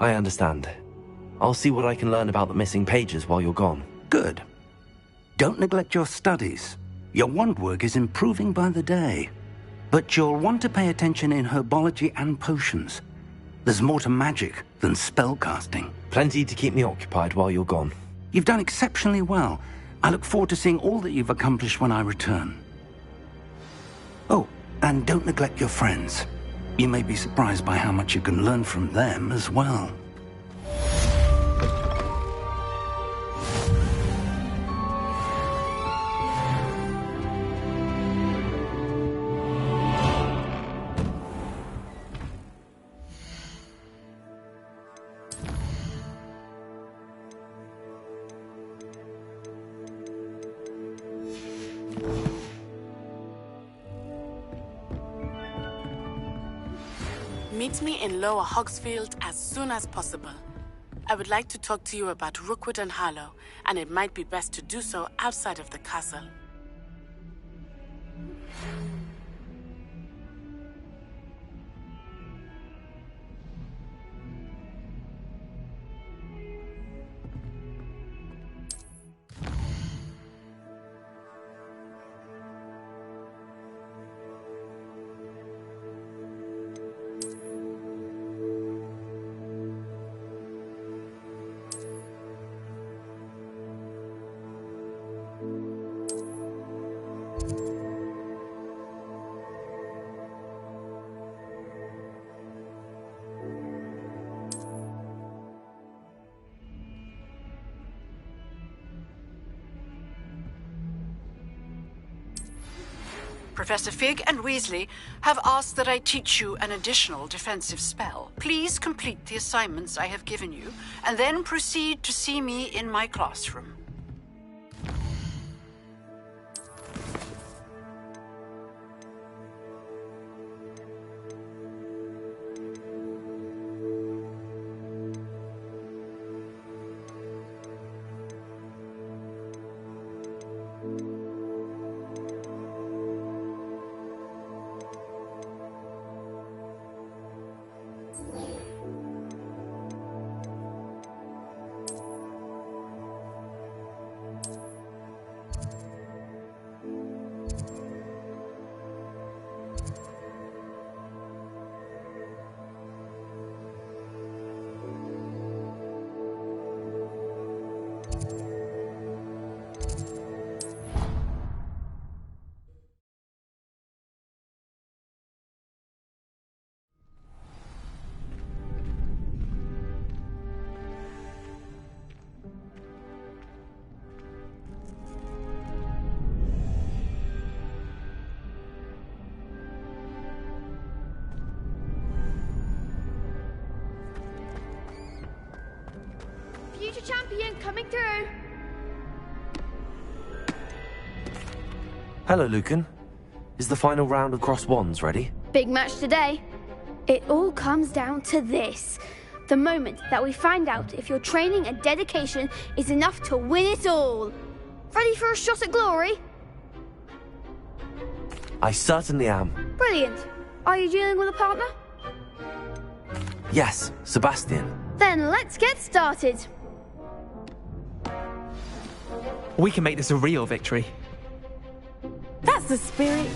I understand. I'll see what I can learn about the missing pages while you're gone. Good. Don't neglect your studies. Your wand work is improving by the day. But you'll want to pay attention in herbology and potions. There's more to magic than spellcasting. Plenty to keep me occupied while you're gone. You've done exceptionally well. I look forward to seeing all that you've accomplished when I return. Oh, and don't neglect your friends. You may be surprised by how much you can learn from them as well. Meet me in Lower Hogsfield as soon as possible. I would like to talk to you about Rookwood and Harlow, and it might be best to do so outside of the castle. Professor Fig and Weasley have asked that I teach you an additional defensive spell. Please complete the assignments I have given you, and then proceed to see me in my classroom. Future champion coming through. Hello, Lucan. Is the final round of Cross Wands ready? Big match today. It all comes down to this. The moment that we find out if your training and dedication is enough to win it all. Ready for a shot at glory? I certainly am. Brilliant. Are you dealing with a partner? Yes, Sebastian. Then let's get started. We can make this a real victory. That's the spirit.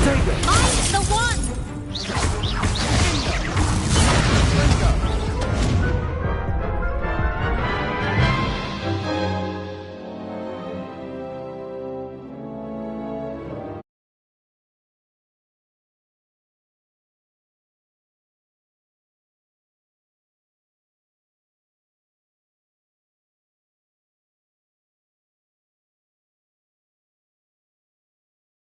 Stay there. I'm the one!